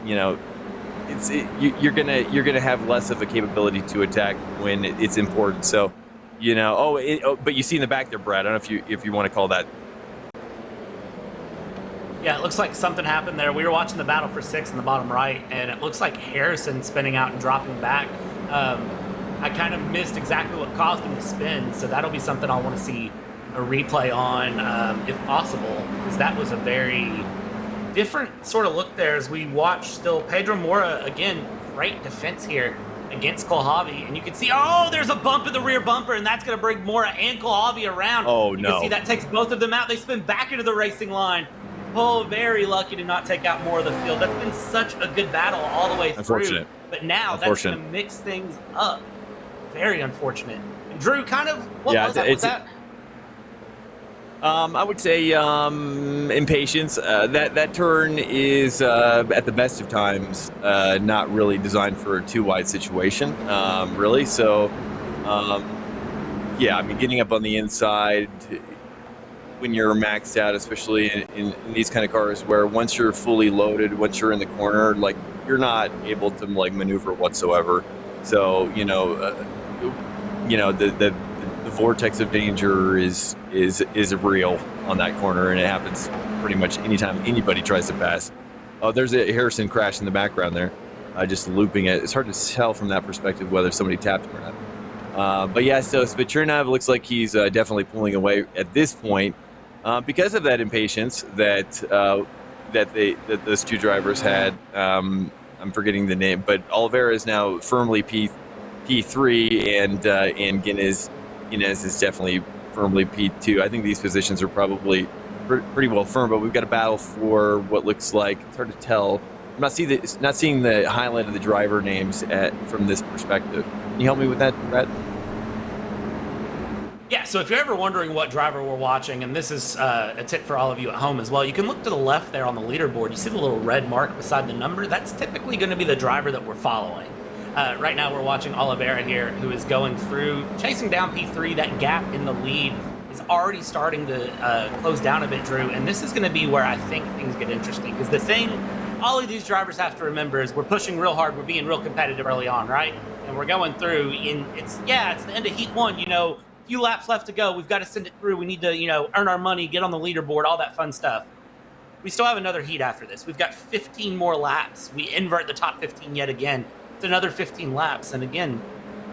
you're gonna have less of a capability to attack when it's important. So, but you see in the back there, Brad. I don't know if you want to call that. Yeah, it looks like something happened there. We were watching the battle for 6 in the bottom right, and it looks like Harrison spinning out and dropping back. I kind of missed exactly what caused him to spin, so that'll be something I'll want to see a replay on, if possible, because that was a very different sort of look there as we watch still. Pedro Mora, again, great defense here against Kohlhavi, and you can see, there's a bump in the rear bumper, and that's going to bring Mora and Kohlhavi around. Oh, no. You can see that takes both of them out. They spin back into the racing line. Oh, very lucky to not take out more of the field. That's been such a good battle all the way through. Unfortunate. But now that's going to mix things up. Very unfortunate. And Drew, kind of, what was that? I would say impatience. That turn is, at the best of times, not really designed for a too wide situation, really. So, getting up on the inside when you're maxed out, especially in these kind of cars where once you're fully loaded, once you're in the corner, like, you're not able to maneuver whatsoever. So, the vortex of danger is real on that corner, and it happens pretty much anytime anybody tries to pass. Oh, there's a Harrison crash in the background there, just looping it. It's hard to tell from that perspective whether somebody tapped him or not. But yeah, so Spechernov looks like he's definitely pulling away at this point because of that impatience that those two drivers had. I'm forgetting the name, but Oliveira is now firmly P3, and Guinness is definitely firmly P2. I think these positions are probably pretty well firm, but we've got a battle for what looks like, it's hard to tell. I'm not seeing the highlight of the driver names from this perspective. Can you help me with that, Brett? Yeah, so if you're ever wondering what driver we're watching, and this is a tip for all of you at home as well, you can look to the left there on the leaderboard. You see the little red mark beside the number? That's typically going to be the driver that we're following. Right now we're watching Oliveira here, who is going through, chasing down P3. That gap in the lead is already starting to close down a bit, Drew, and this is going to be where I think things get interesting, because the thing all of these drivers have to remember is we're pushing real hard, we're being real competitive early on, right? And we're going through, it's the end of heat 1, few laps left to go, we've got to send it through, we need to, earn our money, get on the leaderboard, all that fun stuff. We still have another heat after this. We've got 15 more laps. We invert the top 15 yet again. It's another 15 laps. And again,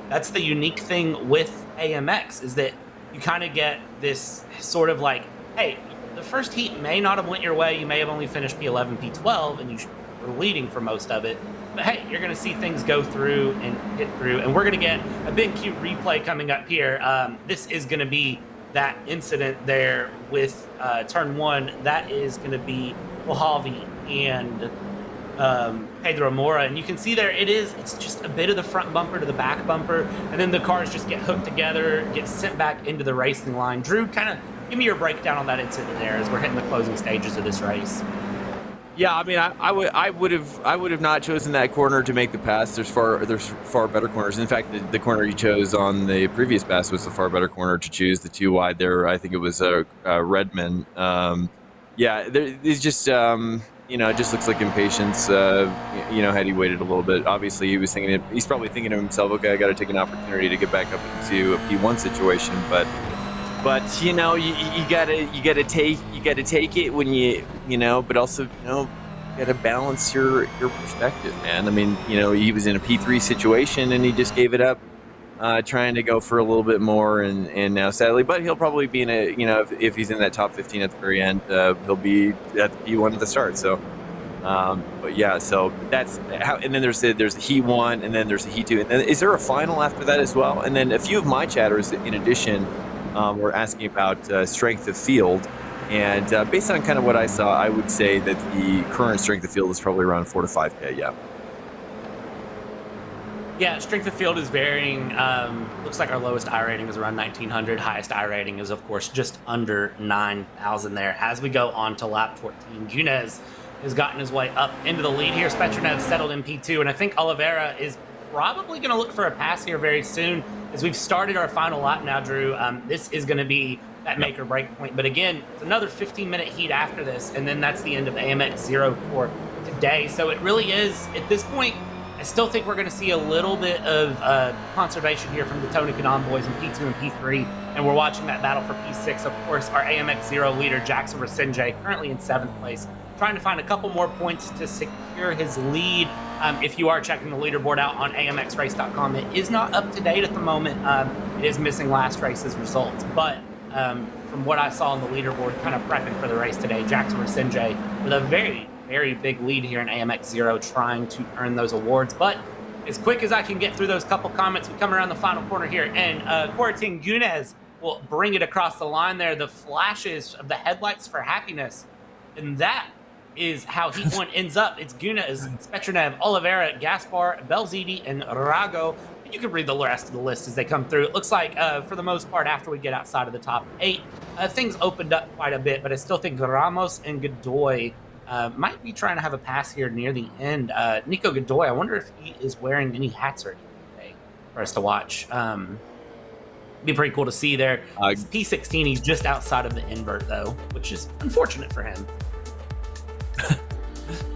that's the unique thing with AMX, is that you kind of get this sort of like, hey, the first heat may not have went your way. You may have only finished P11, P12, and you were leading for most of it. But hey, you're going to see things go through and get through. And we're going to get a big cute replay coming up here. This is going to be that incident there with turn 1. That is going to be Mojave and Pedro Mora. And you can see there, it's just a bit of the front bumper to the back bumper. And then the cars just get hooked together, get sent back into the racing line. Drew, kind of give me your breakdown on that incident there as we're hitting the closing stages of this race. Yeah, I mean, I would have not chosen that corner to make the pass. There's far better corners. In fact, the corner you chose on the previous pass was the far better corner to choose. The 2 wide there, I think it was Redman. Yeah, it's just it just looks like impatience. Had he waited a little bit, obviously he's probably thinking to himself, okay, I got to take an opportunity to get back up into a P1 situation, but you gotta take it when but also you gotta balance your perspective, man. I mean, he was in a P3 situation and he just gave it up, trying to go for a little bit more, and now sadly, but he'll probably be in if he's in that top 15 at the very end, he'll be at the P1 at the start. So, but yeah, so that's how. And then there's the Heat 1, and then there's the Heat 2, and then is there a final after that as well? And then a few of my chatters, in addition, were asking about strength of field, and based on kind of what I saw, I would say that the current strength of field is probably around 4 to 5K. Yeah, strength of field is varying. Looks like our lowest I rating is around 1900. Highest I rating is, of course, just under 9,000 there. As we go on to lap 14, Gunez has gotten his way up into the lead here. Spetronev settled in P2, and I think Oliveira is probably going to look for a pass here very soon as we've started our final lap now, Drew. This is going to be that make or break point. But again, it's another 15-minute heat after this, and then that's the end of AMX Zero for today. So it really is, at this point, I still think we're going to see a little bit of conservation here from the Tony Kanaan boys in P2 and P3, and we're watching that battle for P6. Of course, our AMX Zero leader, Jackson Rasenjay, currently in 7th place, trying to find a couple more points to secure his lead. If you are checking the leaderboard out on amxrace.com, it is not up to date at the moment. It is missing last race's results, but from what I saw on the leaderboard, kind of prepping for the race today, Jackson Rasenjay with a very, very big lead here in AMX Zero, trying to earn those awards. But as quick as I can get through those couple comments, we come around the final corner here, and Corentin Gunez will bring it across the line there. The flashes of the headlights for happiness, and that is how Heat 1 ends up. It's Gunez, Spetronev, Oliveira, Gaspar, Belzidi, and Rago. You can read the rest of the list as they come through. It looks like, for the most part, after we get outside of the top 8, things opened up quite a bit, but I still think Ramos and Godoy might be trying to have a pass here near the end. Nico Godoy, I wonder if he is wearing any hats or anything today for us to watch. Be pretty cool to see there. P16, he's just outside of the invert, though, which is unfortunate for him.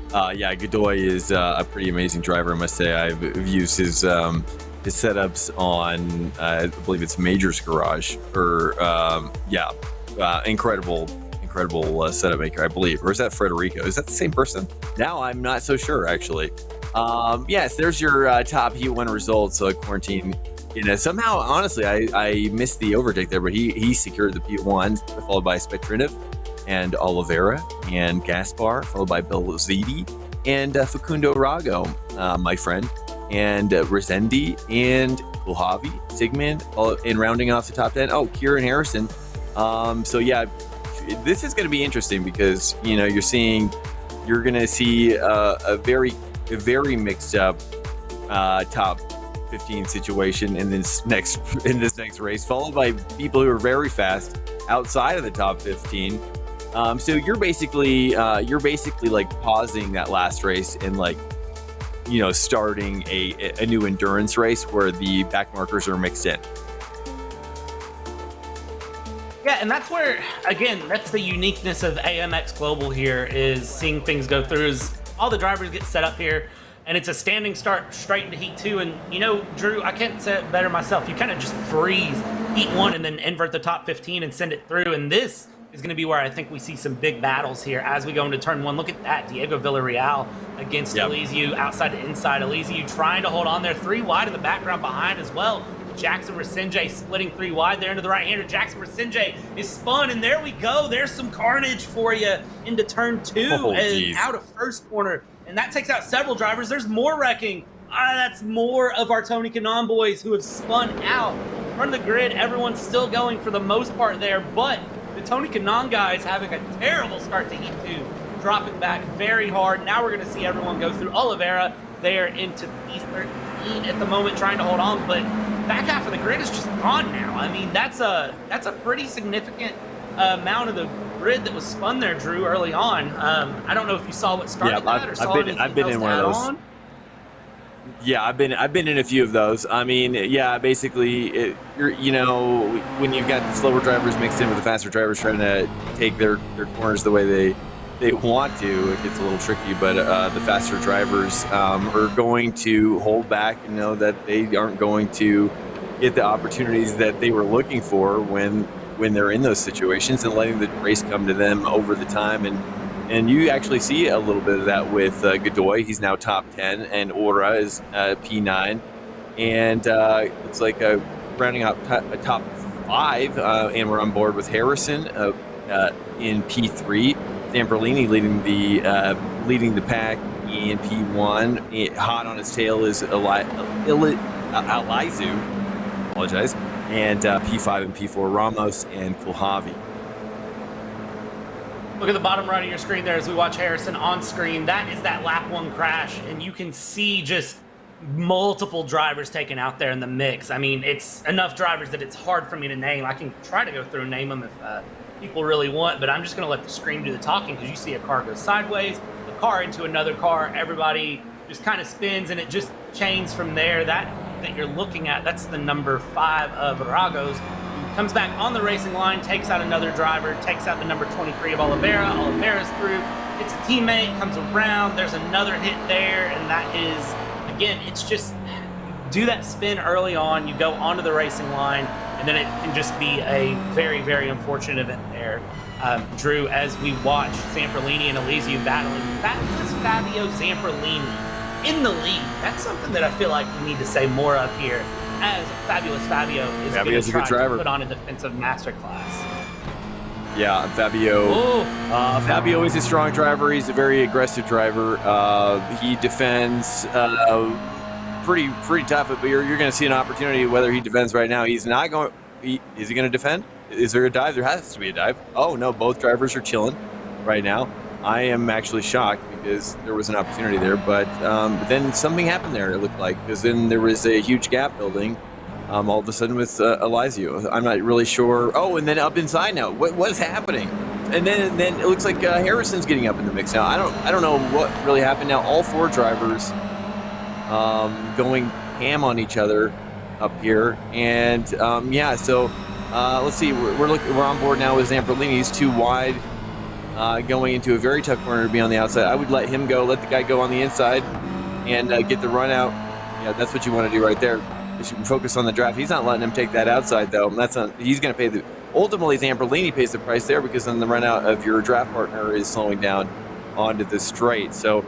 Godoy is a pretty amazing driver, I must say. I've used his setups on, I believe it's Major's Garage, incredible setup maker, I believe. Or is that Federico? Is that the same person? Now I'm not so sure, actually. Yes, there's your top Heat 1 results, Quarantine. Somehow, honestly, I missed the overtake there, but he secured the P1, followed by Spetronev and Oliveira and Gaspar, followed by Belzidi and Facundo Rago, my friend, and Resendi and Mojave, Sigmund, and rounding off the top 10. Oh, Kieran Harrison. This is going to be interesting because you're going to see a very mixed up top 15 situation in this next race, followed by people who are very fast outside of the top 15. So you're basically like pausing that last race and starting a new endurance race where the back markers are mixed in. Yeah, and that's where, again, that's the uniqueness of AMX Global here, is seeing things go through as all the drivers get set up here, and it's a standing start straight into Heat 2. And, Drew, I can't say it better myself. You kind of just freeze Heat 1 and then invert the top 15 and send it through. And this is going to be where I think we see some big battles here as we go into turn 1. Look at that, Diego Villarreal against Elisiu, outside to inside. Elisiu trying to hold on there, 3 wide in the background behind as well. Jackson Rasinje splitting 3 wide there into the right-hander. Jackson Rasinje is spun, and there we go. There's some carnage for you into turn 2 and out of first corner. And that takes out several drivers. There's more wrecking. That's more of our Tony Kanaan boys who have spun out. Front of the grid, everyone's still going for the most part there, but the Tony Kanaan guys having a terrible start to Heat 2, dropping back very hard. Now we're going to see everyone go through Oliveira there into P13 at the moment, trying to hold on, but back half of the grid is just gone now. I mean, that's a pretty significant amount of the grid that was spun there, Drew, early on. I don't know if you saw what started that or saw anything I've been else in to one add of those. on. Yeah, I've been in a few of those. I mean, yeah, basically, when you've got the slower drivers mixed in with the faster drivers trying to take their corners the way they want to, it gets a little tricky. But the faster drivers are going to hold back and know that they aren't going to get the opportunities that they were looking for when they're in those situations, and letting the race come to them over the time. And you actually see a little bit of that with Godoy. He's now top 10, and Ora is P9. And it's like rounding out a top 5, and we're on board with Harrison in P3. Zamperlini leading the pack in P1. Hot on his tail is Alizu. Apologize. And P5 and P4, Ramos and Kulhavi. Look at the bottom right of your screen there as we watch Harrison on screen. That is that lap 1 crash, and you can see just multiple drivers taken out there in the mix. I mean, it's enough drivers that it's hard for me to name. I can try to go through and name them if people really want, but I'm just going to let the screen do the talking, because you see a car go sideways, a car into another car, everybody just kind of spins, and it just chains from there. That you're looking at, that's the number 5 of Ragos. Comes back on the racing line, takes out another driver, takes out the number 23 of Oliveira. Oliveira's through. It's a teammate, comes around. There's another hit there, and that is, again, it's just do that spin early on. You go onto the racing line, and then it can just be a very, very unfortunate event there. Drew, as we watch Zamperlini and Alizio battling, fabulous Fabio Zamperlini in the lead. That's something that I feel like we need to say more of here, as Fabulous Fabio is going to try to put on a defensive masterclass. Yeah, Fabio is a strong driver. He's a very aggressive driver. He defends pretty tough, but you're going to see an opportunity whether he defends right now. He's not going. Is he going to defend? Is there a dive? There has to be a dive. Oh no, both drivers are chilling right now. I am actually shocked because there was an opportunity there, but then something happened there, it looked like, because then there was a huge gap building all of a sudden with Alizio. I'm not really sure. Oh, and then up inside now. What is happening? And then it looks like Harrison's getting up in the mix now. I don't know what really happened now. All 4 drivers going ham on each other up here, and yeah. So let's see. We're on board now with Zamperlini. He's too wide. Going into a very tough corner to be on the outside. I would let him go, let the guy go on the inside, and get the run out. Yeah, that's what you want to do right there. You should focus on the draft. He's not letting him take that outside, though. He's going to pay ultimately, Zamperlini pays the price there, because then the run out of your draft partner is slowing down onto the straight. So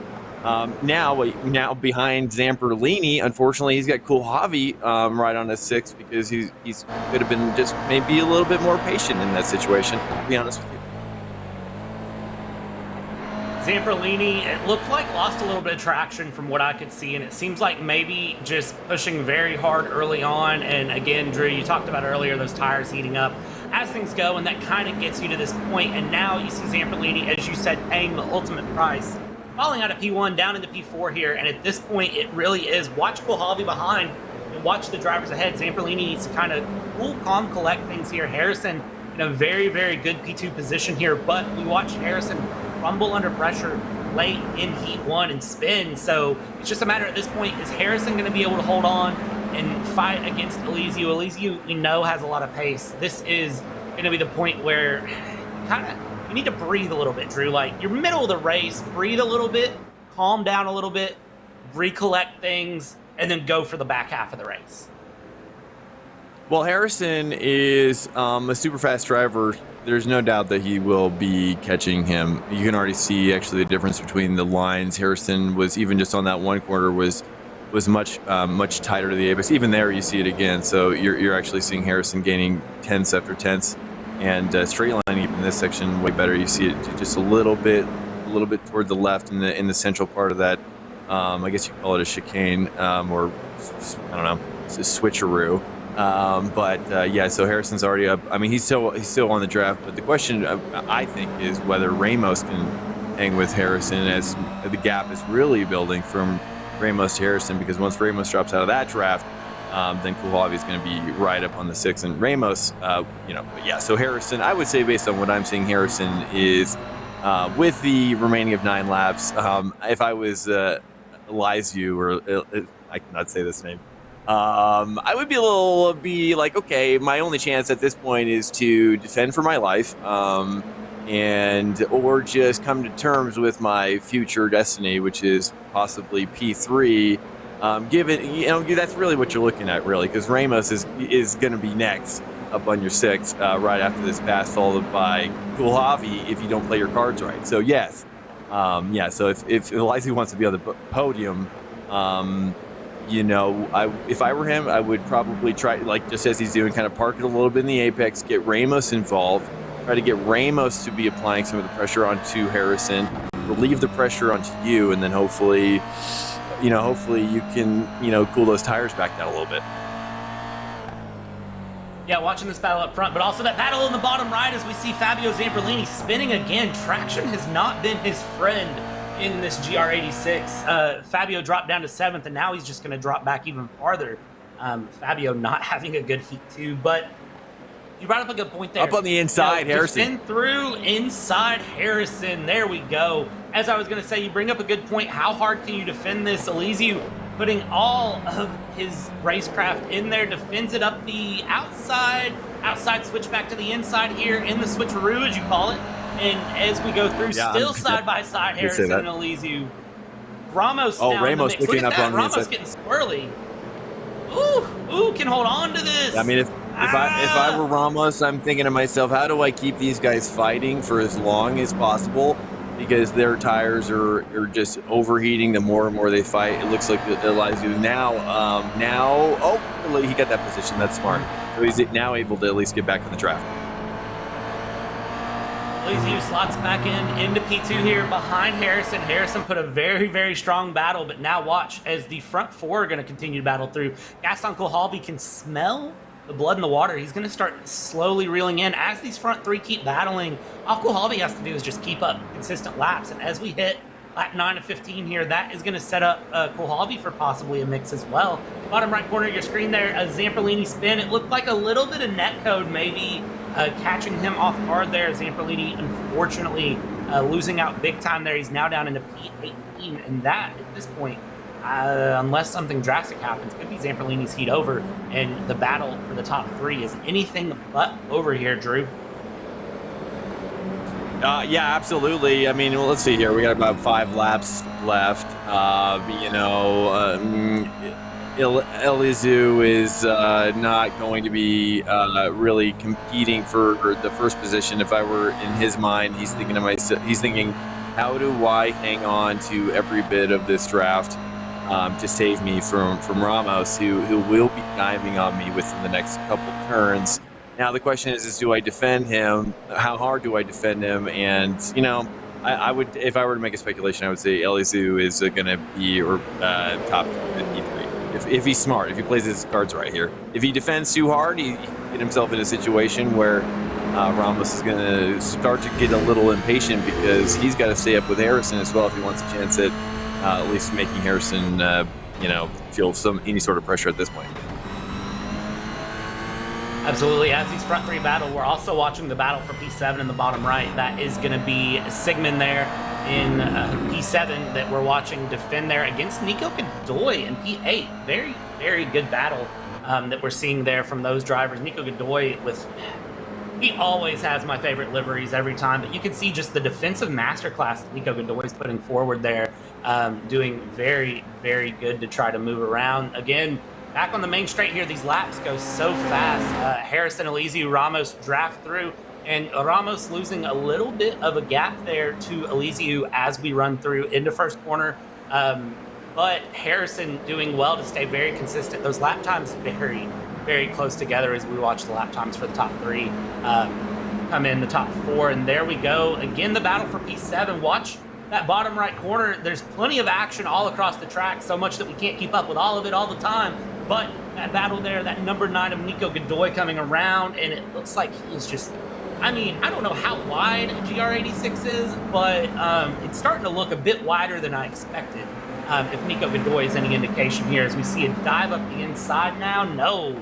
now behind Zamperlini, unfortunately, he's got Kulhavi right on his 6, because he's could have been just maybe a little bit more patient in that situation, to be honest with you. Zamperlini, it looked like lost a little bit of traction from what I could see, and it seems like maybe just pushing very hard early on. And again, Drew, you talked about earlier those tires heating up as things go, and that kind of gets you to this point. And now you see Zamperlini, as you said, paying the ultimate price, falling out of P1 down into P4 here. And at this point, it really is watch Kulhavi behind and watch the drivers ahead. Zamperlini needs to kind of cool, calm, collect things here. Harrison in a very, very good P2 position here, but we watch Harrison rumble under pressure late in Heat 1 and spin. So it's just a matter at this point, is Harrison going to be able to hold on and fight against Alizio? Alizio, we know, has a lot of pace. This is going to be the point where you need to breathe a little bit, Drew. Like, you're middle of the race, breathe a little bit, calm down a little bit, recollect things, and then go for the back half of the race. Well, Harrison is a super fast driver. There's no doubt that he will be catching him. You can already see actually the difference between the lines. Harrison was, even just on that one corner, was was much tighter to the apex. Even there, you see it again. So you're actually seeing Harrison gaining tenths after tenths, and straight line even in this section way better. You see it just a little bit toward the left in the central part of that. I guess you could call it a chicane, or I don't know, it's a switcheroo. But yeah, so Harrison's already up. I mean, he's still on the draft. But the question I think is whether Ramos can hang with Harrison as the gap is really building from Ramos to Harrison, because once Ramos drops out of that draft, then Kulhavi is going to be right up on the 6, and Ramos, but yeah. So Harrison, I would say based on what I'm seeing, Harrison is with the remaining of 9 laps. If I was Elizu, or I cannot say this name, I would be like, okay, my only chance at this point is to defend for my life, or just come to terms with my future destiny, which is possibly P3. Given that's really what you're looking at, really, because Ramos is going to be next up on your 6 right after this pass, followed by Kulhavi if you don't play your cards right. So yes, So if Elizu wants to be on the podium, if I were him, I would probably try, like just as he's doing, kind of park it a little bit in the apex, get Ramos involved, try to get Ramos to be applying some of the pressure onto Harrison, relieve the pressure onto you, and then hopefully you can, cool those tires back down a little bit. Yeah, watching this battle up front, but also that battle in the bottom right as we see Fabio Zamperlini spinning again. Traction has not been his friend in this GR86. Fabio dropped down to 7th, and now he's just going to drop back even farther. Fabio not having a good heat too, but you brought up a good point there. Up on the inside, Harrison. Spin through inside Harrison. There we go. As I was going to say, you bring up a good point. How hard can you defend this? Elizu putting all of his racecraft in there, defends it up the outside switch back to the inside here in the switcheroo, as you call it. And as we go through, still side by side, Harrison and Elizu. Ramos now Ramos in the mix. Look at that. up on Ramos the inside. getting swirly. Ooh, can hold on to this. I mean, if I were Ramos, I'm thinking to myself, how do I keep these guys fighting for as long as possible? Because their tires are just overheating the more and more they fight. It looks like Elizu now, he got that position. That's smart. So he's now able to at least get back on the track. Elizu slots back into P2 here behind Harrison. Harrison put a very, very strong battle, but now watch as the front 4 are going to continue to battle through. Gaston Kulhavi can smell the blood in the water. He's going to start slowly reeling in as these front 3 keep battling. All Kulhavi has to do is just keep up consistent laps, and as we hit lap 9 of 15 here, that is going to set up Kulhavi for possibly a mix as well. Bottom right corner of your screen there, a Zamperlini spin. It looked like a little bit of netcode maybe catching him off guard there. Zamperlini, unfortunately, losing out big time there. He's now down into P18, and that, at this point, unless something drastic happens, could be Zamperlini's heat over, and the battle for the top 3 is anything but over here, Drew. Yeah, absolutely. I mean, well, let's see here. We got about 5 laps left. Elizu is not going to be really competing for the first position. If I were in his mind, he's thinking, how do I hang on to every bit of this draft to save me from Ramos, who will be diving on me within the next couple turns. Now the question is do I defend him? How hard do I defend him? And I would, if I were to make a speculation, I would say Elizu is going to be top 53 if he's smart, if he plays his cards right here. If he defends too hard, he get himself in a situation where Ramos is going to start to get a little impatient, because he's got to stay up with Harrison as well if he wants a chance at least making Harrison feel any sort of pressure at this point. Absolutely. As these front 3 battle, we're also watching the battle for P7 in the bottom right. That is going to be Sigmund there in P7 that we're watching defend there against Nico Godoy in P8. Very, very good battle that we're seeing there from those drivers. Nico Godoy he always has my favorite liveries every time, but you can see just the defensive masterclass that Nico Godoy is putting forward there, doing very, very good to try to move around. Again, back on the main straight here, these laps go so fast. Harrison, Elizu, Ramos draft through, and Ramos losing a little bit of a gap there to Elizu as we run through into first corner. but Harrison doing well to stay very consistent. Those lap times very, very close together as we watch the lap times for the top 3 come in the top 4. And there we go. Again, the battle for P7. Watch that bottom right corner. There's plenty of action all across the track, so much that we can't keep up with all of it all the time. But that battle there, that number 9 of Nico Godoy coming around, and it looks like he is just, I mean, I don't know how wide GR86 is, but it's starting to look a bit wider than I expected. If Nico Godoy is any indication here, as we see a dive up the inside now. No,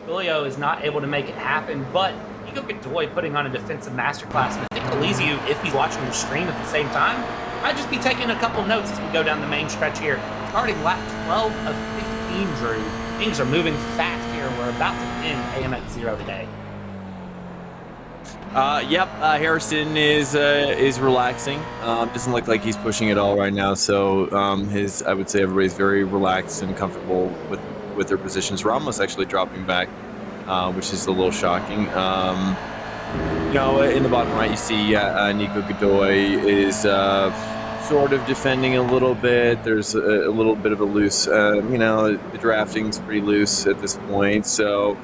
Julio is not able to make it happen, but Nico Godoy putting on a defensive masterclass. And I think Elizeu, if he's watching the stream at the same time, might just be taking a couple notes as we go down the main stretch here. Starting lap 12 of 15, Drew. Things are moving fast here. We're about to end AMX Zero today. Harrison is relaxing. Doesn't look like he's pushing it all right now. So I would say everybody's very relaxed and comfortable with their positions. Ramos actually dropping back, which is a little shocking. In the bottom right, you see Nico Godoy is sort of defending a little bit. There's a little bit of a loose, the drafting's pretty loose at this point. So,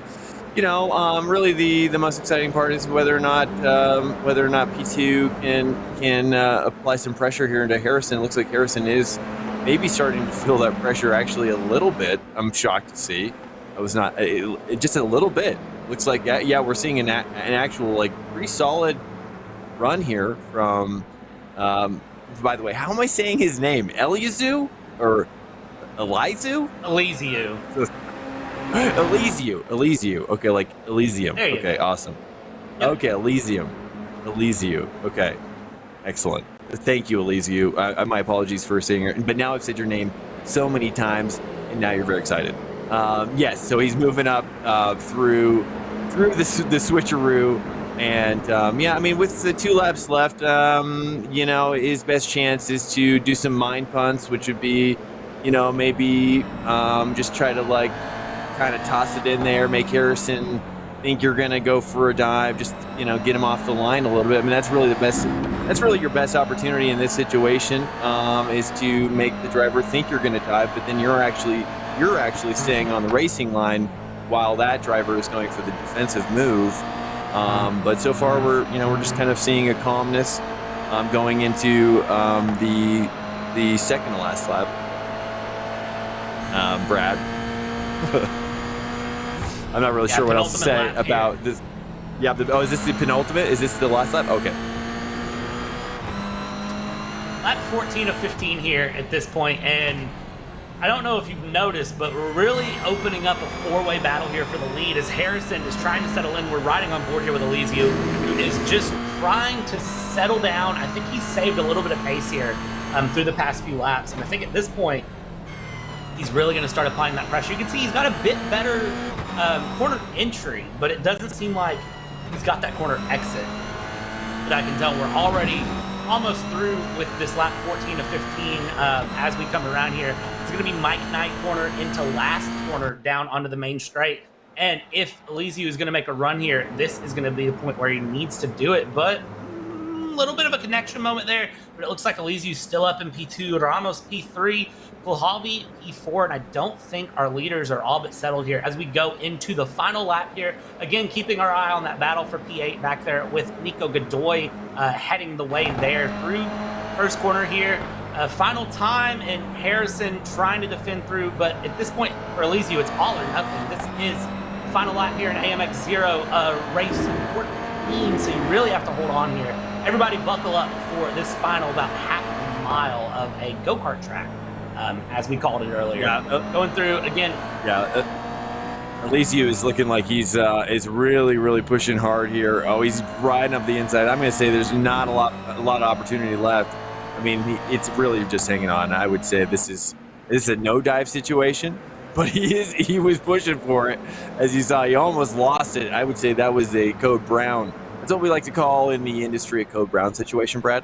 really the most exciting part is whether or not P2 can apply some pressure here into Harrison. It looks like Harrison is maybe starting to feel that pressure actually a little bit. I'm shocked to see. Just a little bit. Looks like, we're seeing an actual, pretty solid run here from, by the way, how am I saying his name? Elizeu or Elizeu? Elizeu. Elizeu. Okay, like Elysium. Okay, awesome. Yep. Okay, Elysium. Okay, excellent. Thank you, Elizeu. My apologies for saying it, but now I've said your name so many times, and now you're very excited. Yes, so he's moving up through the switcheroo, and with the 2 laps left, his best chance is to do some mind punts, which would be, maybe just try to kind of toss it in there, make Harrison think you're gonna go for a dive, just get him off the line a little bit. I mean, that's really your best opportunity in this situation, is to make the driver think you're gonna dive, but then you're actually staying on the racing line while that driver is going for the defensive move. But so far we're just kind of seeing a calmness going into the second to last lap. Brad. I'm not really sure what else to say about this. Yeah, is this the penultimate? Is this the last lap? Okay. Lap 14 of 15 here at this point, and I don't know if you've noticed, but we're really opening up a 4-way battle here for the lead as Harrison is trying to settle in. We're riding on board here with Elizeu, who is just trying to settle down. I think he's saved a little bit of pace here through the past few laps, and I think at this point, he's really going to start applying that pressure. You can see he's got a bit better corner entry, but it doesn't seem like he's got that corner exit. But I can tell we're already almost through with this lap 14 to 15 as we come around here. It's going to be Mike Knight corner into last corner down onto the main straight. And if Elizeu is going to make a run here, this is going to be the point where he needs to do it. But a little bit of a connection moment there, but it looks like Elizeu's still up in P2, Ramos P3, Kulhavi P4, and I don't think our leaders are all but settled here as we go into the final lap here. Again, keeping our eye on that battle for P8 back there with Nico Godoy heading the way there through first corner here. Final time, and Harrison trying to defend through, but at this point for Elizeu, it's all or nothing. This is the final lap here in AMX Zero, race 14, so you really have to hold on here. Everybody buckle up for this final about half a mile of a go-kart track. As we called it earlier. Yeah. Going through again. Yeah. Elizeu is looking like he's is really, really pushing hard here. Oh, he's riding up the inside. I'm going to say there's not a lot of opportunity left. I mean, it's really just hanging on. I would say this is a no dive situation, but he was pushing for it. As you saw, he almost lost it. I would say that was a code brown. That's what we like to call in the industry a code brown situation, Brad.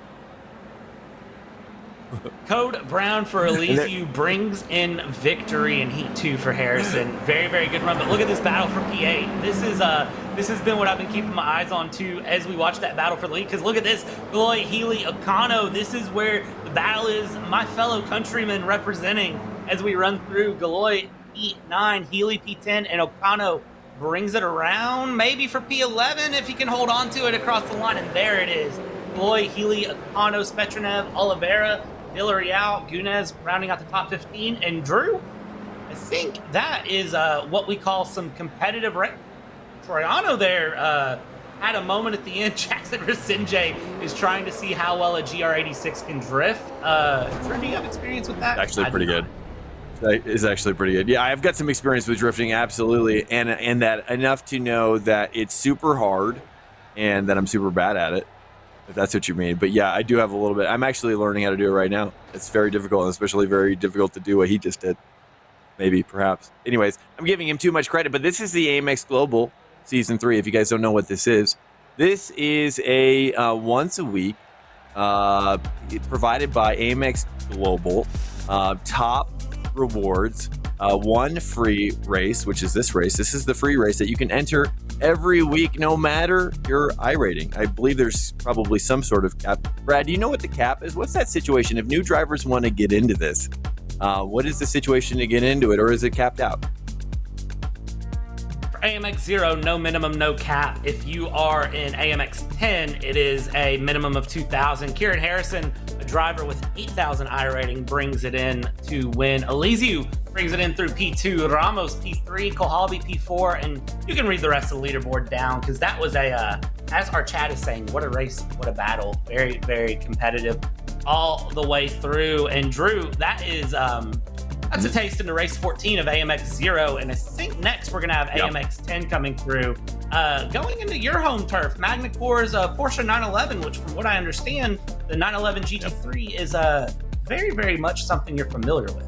Code brown for Elizeu brings in victory in Heat 2 for Harrison. Very, very good run. But look at this battle for P8. This has been what I've been keeping my eyes on too as we watch that battle for the lead. Because look at this, Gloy, Healy, Okano. This is where the battle is my fellow countrymen representing as we run through Galoy P9, Healy P10, and Okano brings it around, maybe for P11 if he can hold on to it across the line, and there it is. Galoy, Healy, Okano, Spetronev, Oliveira, Villarreal, Gunez rounding out the top 15, and Drew, I think that is what we call some competitive Troiano there had a moment at the end. Jackson Rasinje is trying to see how well a GR86 can drift. Drew, do you have experience with that? Actually pretty good. It's actually pretty good. Yeah, I've got some experience with drifting, absolutely, and that enough to know that it's super hard and that I'm super bad at it, if that's what you mean. But yeah, I do have a little bit. I'm actually learning how to do it right now. It's very difficult, and especially very difficult to do what he just did. Maybe, perhaps. Anyways, I'm giving him too much credit, but this is the AMX Global Season 3. If you guys don't know what this is a once a week provided by AMX Global top rewards, one free race, which is this race. This is the free race that you can enter every week, no matter your iRating. I believe there's probably some sort of cap. Brad, do you know what the cap is? What's that situation if new drivers want to get into this? What is the situation to get into it, or is it capped out? For AMX Zero, no minimum, no cap. If you are in AMX 10, it is a minimum of 2,000. Kieran Harrison, a driver with 8,000 iRating, brings it in to win. Elysiu brings it in through P2, Ramos P3, Kohalbi P4, and you can read the rest of the leaderboard down, because that was as our chat is saying, what a race, what a battle. Very, very competitive all the way through. And Drew, that is that's a taste into race 14 of AMX Zero, and I think next we're gonna have AMX 10 coming through. Going into your home turf, Magnacor's Porsche 911, which from what I understand, the 911 GT3 is very, very much something you're familiar with.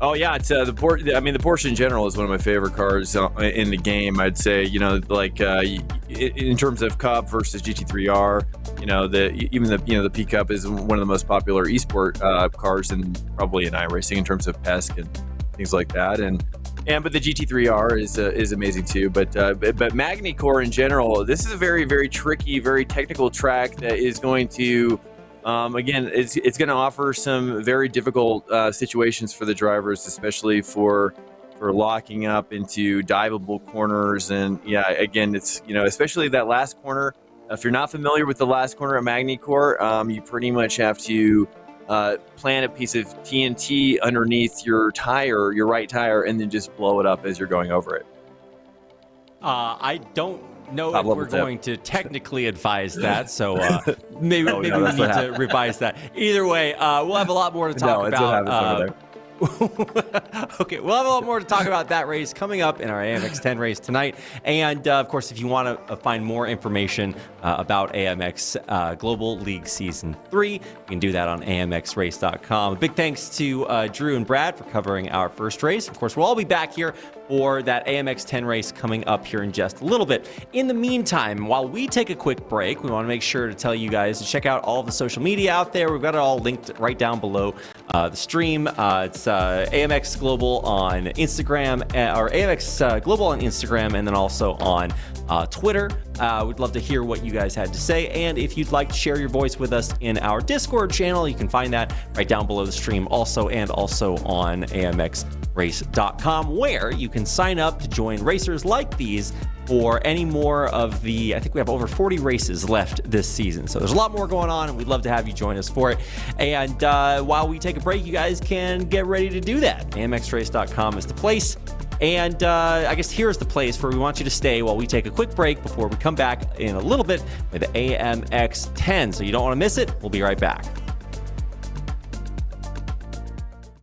Oh yeah, it's the Porsche in general is one of my favorite cars in the game. I'd say, like in terms of Cup versus GT3R, the P Cup is one of the most popular esport cars and probably in iRacing in terms of PESC and things like that. But the GT3R is amazing too. But Magny-Core in general, this is a very, very tricky, very technical track that is going to again, it's going to offer some very difficult situations for the drivers, especially for locking up into diveable corners. And yeah, again, it's, especially that last corner. If you're not familiar with the last corner at Magny-Core, you pretty much have to plant a piece of TNT underneath your right tire, and then just blow it up as you're going over it. I don't know if we're going to technically advise that, so maybe we need to revise that. Either way, we'll have a lot more to talk about. Okay, we'll have a lot more to talk about that race coming up in our AMX 10 race tonight. And of course, if you want to find more information about AMX Global League Season 3, you can do that on amxrace.com. Big thanks to Drew and Brad for covering our first race. Of course, we'll all be back here for that AMX 10 race coming up here in just a little bit. In the meantime, while we take a quick break, we want to make sure to tell you guys to check out all the social media out there. We've got it all linked right down below the stream. It's AMX Global on Instagram, or AMX Global on Instagram, and then also on Twitter. We'd love to hear what you guys had to say, and if you'd like to share your voice with us in our Discord channel, you can find that right down below the stream also, and also on amxrace.com, where you can sign up to join racers like these for any more of I think we have over 40 races left this season. So there's a lot more going on, and we'd love to have you join us for it. And while we take a break, you guys can get ready to do that. amxrace.com is the place. And I guess here's the place where we want you to stay while we take a quick break before we come back in a little bit with AMX 10. So you don't want to miss it. We'll be right back.